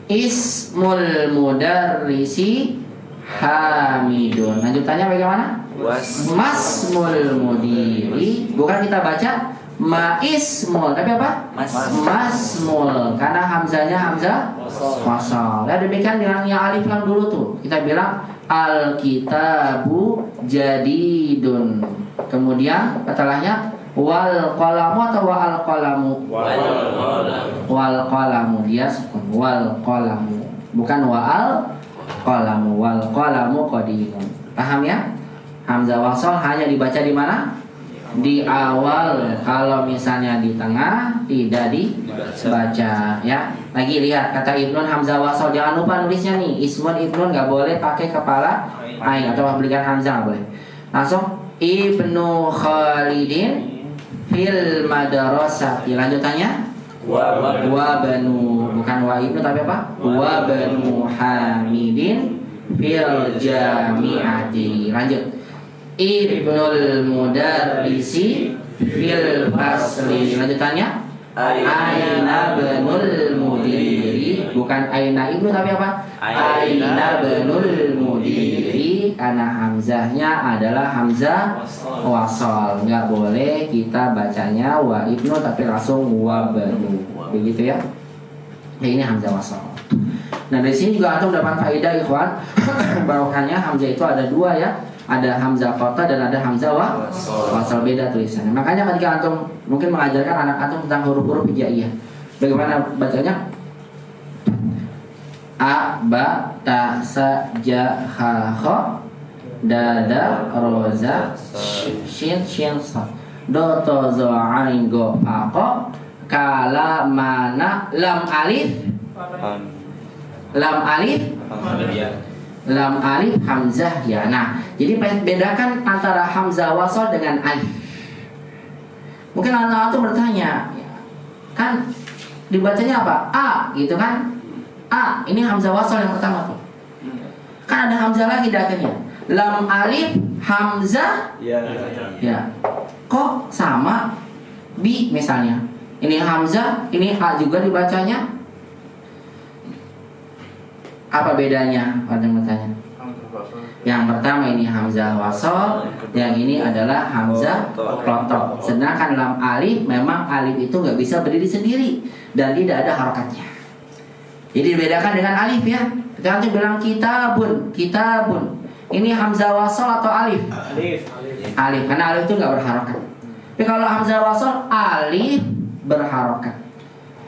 Ismul mudarrisi Hamidun. Lanjutannya bagaimana? Masmul mudiri. Bukan kita baca maismul tapi apa? Masmul. Karena hamzahnya hamzah wasal. Ya demikian dengan yang alif lam dulu tuh. Kita bilang al-kitabu jadidun. Kemudian setelahnya wal qalamu atau wal qalamu? Wal qalamu. Dia sukun wal qalamu. Bukan wal qalamu. Wal qalamu qadimun. Paham ya? Hamzah wasal hanya dibaca di mana? Di awal. Kalau misalnya di tengah tidak dibaca ya. Lagi lihat kata ibnun hamzah wasal, jangan lupa nulisnya nih. Ismun ibnun nggak boleh pakai kepala ain atau berikan hamzah nggak boleh. Langsung Ibnu Khalidin fil madrasati. Lanjutannya wa banu, bukan wa ibnu tapi apa? Wa banu Hamidin fil jami'ati. Lanjut. Ibnul mudarrisi fil fasli. Lanjutannya aina benul mudiri. Bukan aina ibnu tapi apa? Aina benul mudiri. Karena hamzahnya adalah hamzah wasol. Nggak boleh kita bacanya wa ibnu tapi langsung wa banu. Begitu ya. Nah, ini hamzah wasol. Nah dari sini juga antum dapat faedah ikhwan bahwasanya hamzah itu ada dua ya. Ada hamzah qata dan ada hamzah wasal, beda tulisannya. Makanya ketika antum mungkin mengajarkan anak antum tentang huruf-huruf hijaiyah, bagaimana bacanya? A, ba, ta, sa, ja, ha, kha, dada, roza, shin, sa, do, to, zo, ain, go, fa, ko, kala, mana, lam alif, lam alif hamzah ya. Nah, jadi bedakan antara hamzah wasal dengan alif. Mungkin anak itu bertanya, kan dibacanya apa? A, gitu kan? A, ini hamzah wasal yang pertama tuh. Kan ada hamzah lagi di akhirnya. Lam alif hamzah. Ya. Kok sama bi misalnya? Ini hamzah, ini a juga dibacanya. Apa bedanya? Pada bertanya. Yang pertama ini hamzah wasol, yang ini adalah hamzah klotok. Sedangkan lam alif, memang alif itu nggak bisa berdiri sendiri dan tidak ada harokatnya. Jadi dibedakan dengan alif ya. Kita nanti bilang kitabun, kitabun. Ini hamzah wasol atau alif? Alif. Alif, karena alif itu nggak berharokat. Tapi kalau hamzah wasol, alif berharokat.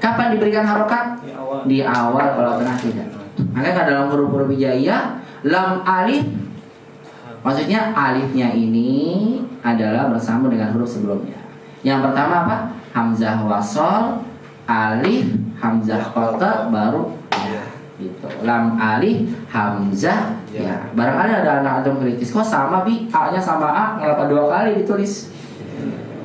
Kapan diberikan harokat? Di awal, kalau tengah tidak. Makanya dalam huruf-huruf hijaiyah, lam alif, maksudnya alifnya ini adalah bersambung dengan huruf sebelumnya. Yang pertama apa? Hamzah wasol, alif, hamzah qata, baru ya. Gitu. Lam alif, hamzah ya. Barangkali ada anak antum kritis, kok sama bi? A-nya sama A, kenapa 2 kali ditulis?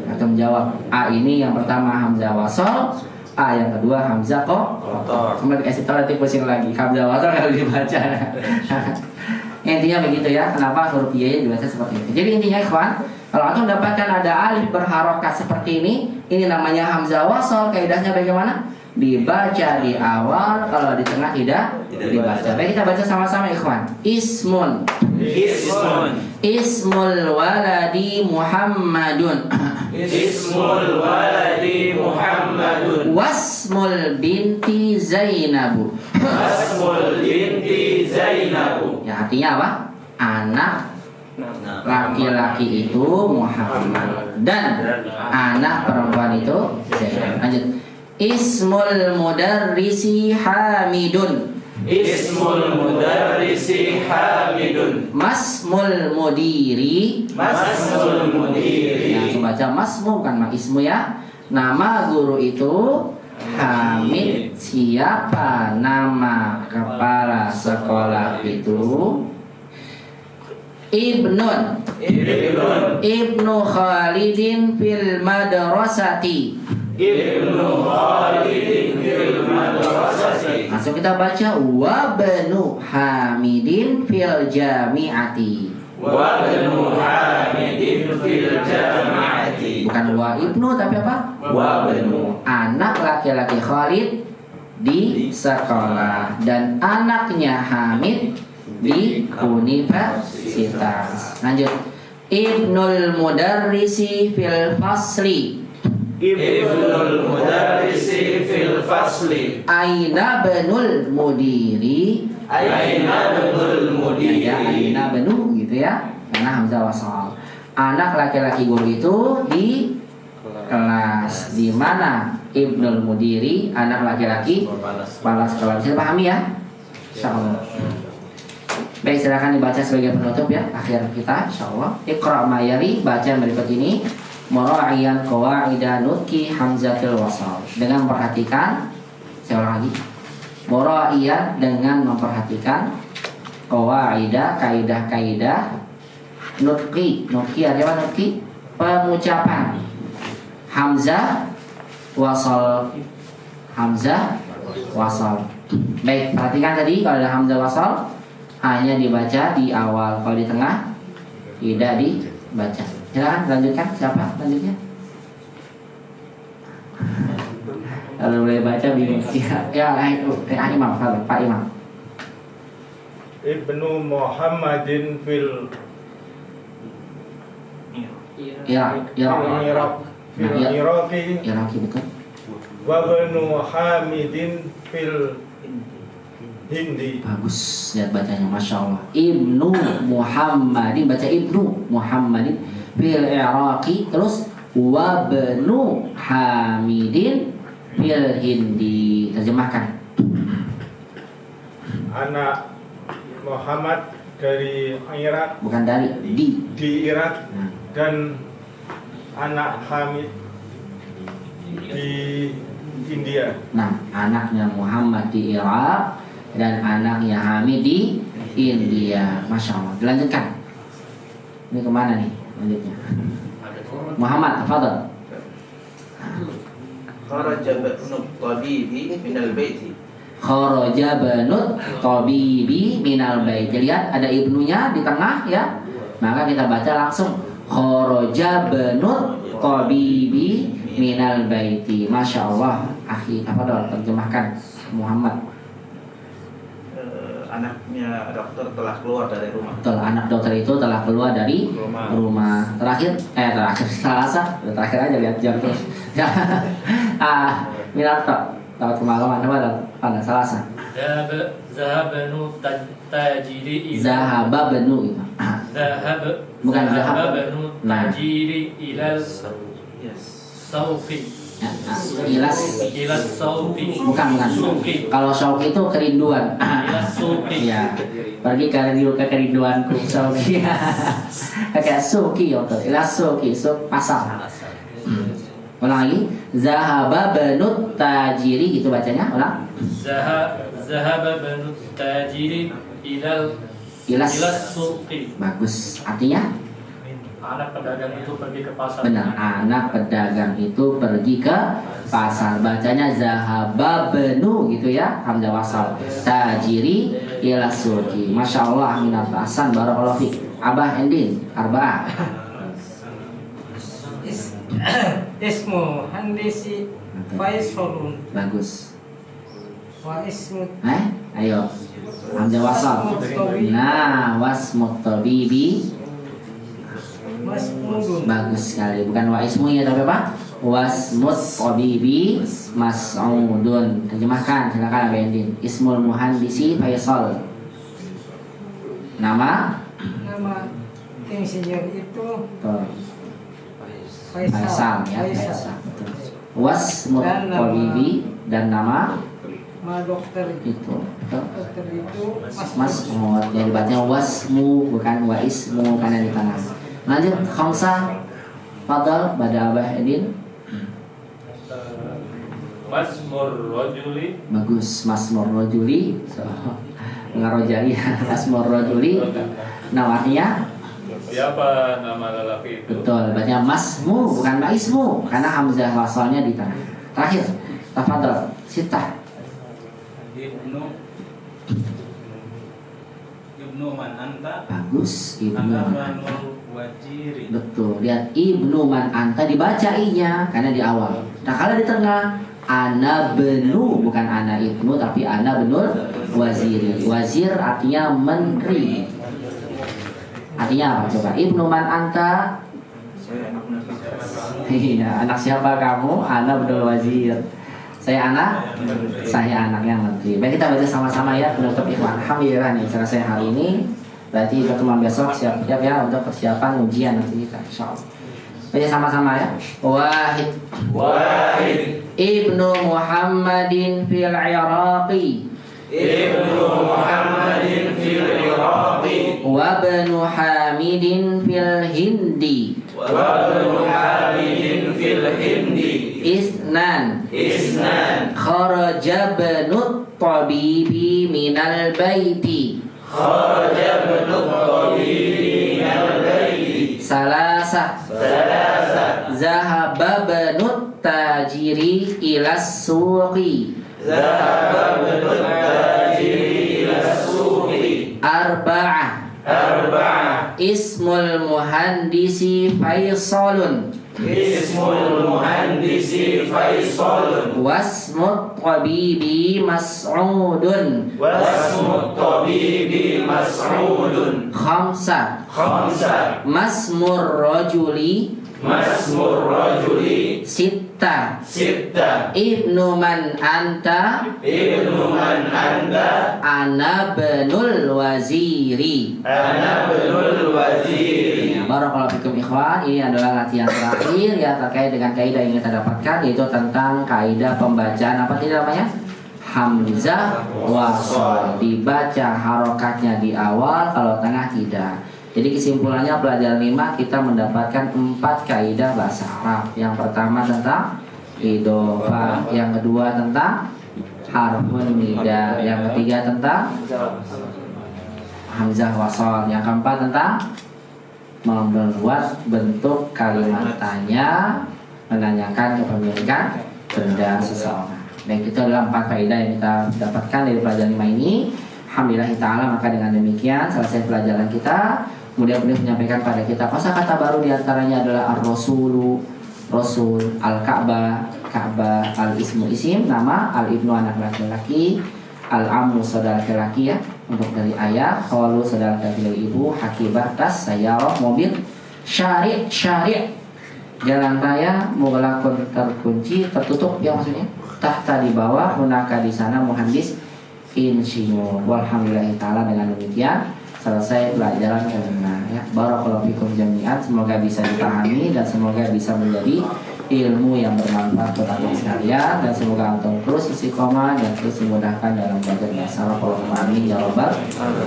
Antum jawab, A ini yang pertama hamzah wasol, A yang kedua hamzah qotor. Kemudian dikasih tahu nanti pusing lagi. Hamzah wasol kalau dibaca. Intinya begitu ya. Kenapa huruf hijaiyah dibaca seperti itu? Jadi intinya ikhwan, kalau antum dapatkan ada alif berharokat seperti ini namanya hamzah wasol. Kaidahnya bagaimana? Dibaca di awal, kalau di tengah tidak dibaca. Baik, kita baca sama-sama ikhwan. Ismun. Ismul waladi Muhammadun. Ismul waladi Muhammadun. Wasmul binti Zainabu. Wasmul binti Zainabu. Ya, artinya apa? Anak laki-laki itu Muhammad dan anak perempuan itu Zainab. Lanjut. Ismul mudarrisi Hamidun. Ismul mudarrisi Hamidun. Masmul mudiri. Masmul mudiri. Yang membaca masmu bukan ismu ya. Nama guru itu Hamid. Siapa nama kepala sekolah itu? Ibnun. Ibnu Khalidin fil madrasati. Ibnu Khalidin fil madrasati. Langsung kita baca wa banu Hamidin fil jami'ati. Wa banu Hamidin fil jami'ati. Bukan wa ibnu tapi apa? Wa banu. Anak laki-laki Khalid di sekolah dan anaknya Hamid di universitas. Lanjut. Ibnul mudarrisi fil fasli. Ibnul mudarrisi fil fasli. Aina benul mudiri. Aina benul mudiri. Ya, aina benu gitu ya. Karena hamzah wasal. Anak laki-laki guru itu di kelas. Di mana Ibnul mudiri, anak laki-laki kepala sekolah. Bisa pahami ya? Insyaallah. Baik, silakan dibaca sebagai penutup ya, akhir kita insyaallah. Iqra ma yali, baca yang berikut ini. Mura'iyan qawaida nutqi hamzatil wasal. Dengan memperhatikan, saya ulang lagi. Mura'iyan, dengan memperhatikan qawaida, kaidah-kaidah nutqi. Nutqi artinya apa nutqi? Pengucapan. Hamzah wasal. Hamzah wasal. Baik, perhatikan tadi kalau ada hamzah wasal hanya dibaca di awal, kalau di tengah tidak dibaca. Silakan lanjutkan, siapa lanjutnya? Kalau boleh baca bingung. Ya, Imam, Pak Imam. Ibnu Muhammadin fil Iraki betul. Wa banu Hamidin fil Hindi. Bagus, lihat bacanya, masya Allah. Ibnu Muhammadin, baca Ibnu Muhammadin fil Iraqi, terus wa banu Hamidin fil Hindi. Terjemahkan. Anak Muhammad dari Irak, Bukan dari, di Irak, dan anak Hamid di India. Nah, anaknya Muhammad di Irak dan anaknya Hamid di India. Masya Allah. Dilanjutkan. Ini kemana nih lanjutnya? Muhammad, tafadhal. Kharaja banut tabibi minal baiti. Kharaja banut tabibi minal baiti. Lihat ada ibnunya di tengah ya. Maka kita baca langsung kharaja banut tabibi minal baiti. Masya Allah. Akhi, tafadhal terjemahkan Muhammad. anaknya dokter telah keluar dari rumah. Betul, anak dokter itu telah keluar dari rumah. Terakhir Selasa, terakhir aja lihat jam terus. Minato, tahu kemalaman pada Selasa. Zahabanu tajiri Zahaba benu itu. Bukan zahab. banu tajiri ilal sauqi. Ilas sauqi. Bukan. Kalau sauqi itu kerinduan. Ilas sauqi. Ya. Pergi ke kerinduanku sauqi. Kayak suki itu. Ilas sauqi, pasar. Ulang lagi. Zahaba banu tajiri itu bacanya. Ulang. Zahaba banu tajiri ilas suqi. Bagus. Artinya? Anak pedagang itu pergi ke pasar. Benar. Anak pedagang itu pergi ke pasar. Bacanya zahaba banu gitu ya. Hamzah wasal. Tajiri ilas suqi. Masya Allah. Aminat Hasan. Barakallahu fiik. Abah Endin. Arba'ah. Ismu handisi Faisalun. Bagus. Wa ismu Ayo. Hamzah wasal. Nah, wasmut tabibi. Mas'udun. Bagus sekali. Bukan wa ismu ya tapi apa? Wasmut tabibi mas'udun. Terjemahkan silakan Abah Endin. Ismul muhandisi Faisal. Nama insinyur itu Faisal ya. Faisal. Wasmut tabibi dan nama dokter itu. dokter itu Mas'ud. Yang dibacanya wasmu bukan wa ismu karena di tengah. Lanjut khamsah. Fadal pada Abah Edin. Masmur rajuli. Bagus. Masmur rajuli. Ngarojali. Masmur rajuli. Namanya Siapa nama lelaki itu? betul. Bacanya masmu bukan maismu karena hamzah wasalnya di tengah. Terakhir. Tafadhal. Sitah. Ibnu man anta. Bagus. Ibnu Ana man. banul wajiri. Betul. Lihat ibnu man anta dibaca i-nya karena di awal. Nah kalau di tengah ana benu bukan ana ibnu tapi ana benul waziri. Wazir artinya menteri. Artinya apa coba? Ibnu man anta. Iya, anak siapa kamu? Ana benul wazir. Saya anaknya menteri. Baik, kita baca sama-sama ya penutup ikhwan. Alhamdulillah nih cara saya hari ini. Berarti pertemuan besok siap-siap ya untuk persiapan ujian nanti kita insyaallah. Baca sama-sama ya. Wahid Ibnu Muhammadin fil Iraqi. Wa ibnu Hamidin fil Hindi. Isnan kharaja ibnu tabibi minal baiti. Salasa zahaba ibnu tajiri ilas suqi. Arba'ah Ismul muhandisi Faisalun. Wasmut tabibi mas'udun. Khamsa Masmur rajuli. Sitta Ibnu man anta. Ana benul waziri. Barakallahu fikum ikhwan. Ini adalah latihan terakhir ya terkait dengan kaidah yang kita dapatkan, yaitu tentang kaidah pembacaan apa tadi namanya? Hamzah wasal. Dibaca harokatnya di awal, kalau tengah tidak. Jadi kesimpulannya pelajaran 5 kita mendapatkan 4 kaidah bahasa Arab. Yang pertama tentang idhofah, yang kedua tentang harfun nida, yang ketiga tentang hamzah wasal, yang keempat tentang membuat bentuk kalimat tanya menanyakan kepemilikan benda seseorang. Baik, itu adalah 4 kaidah yang kita dapatkan dari pelajaran 5 ini. Alhamdulillah ta'ala, maka dengan demikian selesai pelajaran kita. Kemudian beliau menyampaikan pada kita kosakata baru diantaranya adalah ar-rasulu, rasul, al-ka'bah, ka'bah, al-ismu isim, nama, al-ibnu anak laki-laki, al-ammu saudara laki-laki ya. Untuk dari ayah, qalu sedang dari ibu, hakibah tas sayyarah mobil, syari' jalan raya mughlaqun terkunci, tertutup ya maksudnya. Tahta di bawah, hunaka di sana muhandis insinyur. Walhamdulillah taala dengan demikian selesai pelajaran kelima ya. Barakallahu fikum jami'an, semoga bisa dipahami dan semoga bisa menjadi ilmu yang bermanfaat buat kita sekalian, dan semoga antum terus istiqomah dan terus dimudahkan dalam belajar bahasa Arab. Amin ya rabbal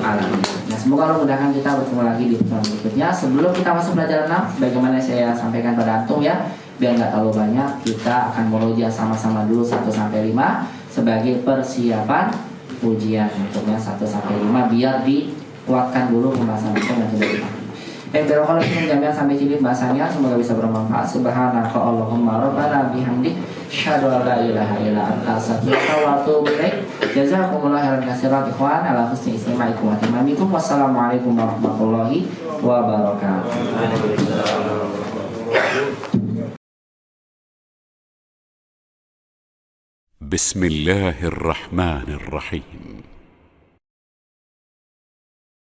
alamin. Nah, semoga Allah mudahkan kita bertemu lagi di pertemuan berikutnya. Sebelum kita masuk pelajaran 6, bagaimana saya sampaikan pada antum ya, biar nggak terlalu banyak, kita akan merujuk sama-sama dulu 1 sampai 5 sebagai persiapan ujian untuknya 1 sampai 5 biar dikuatkan dulu pembahasan itu yang sudah dipahami. Kalau jami'an sampai sini bahasanya, semoga bisa bermanfaat. Subhanaka Allahumma rabbana bihamdik, syahadu an la ilaha illa anta, astaghfiruka wa atubu ilaik. Jazakumullah khairan katsiran ikhwan ala husni istima'ikum wa timamikum. Wassalamualaikum warahmatullahi wabarakatuh. بسم الله الرحمن الرحيم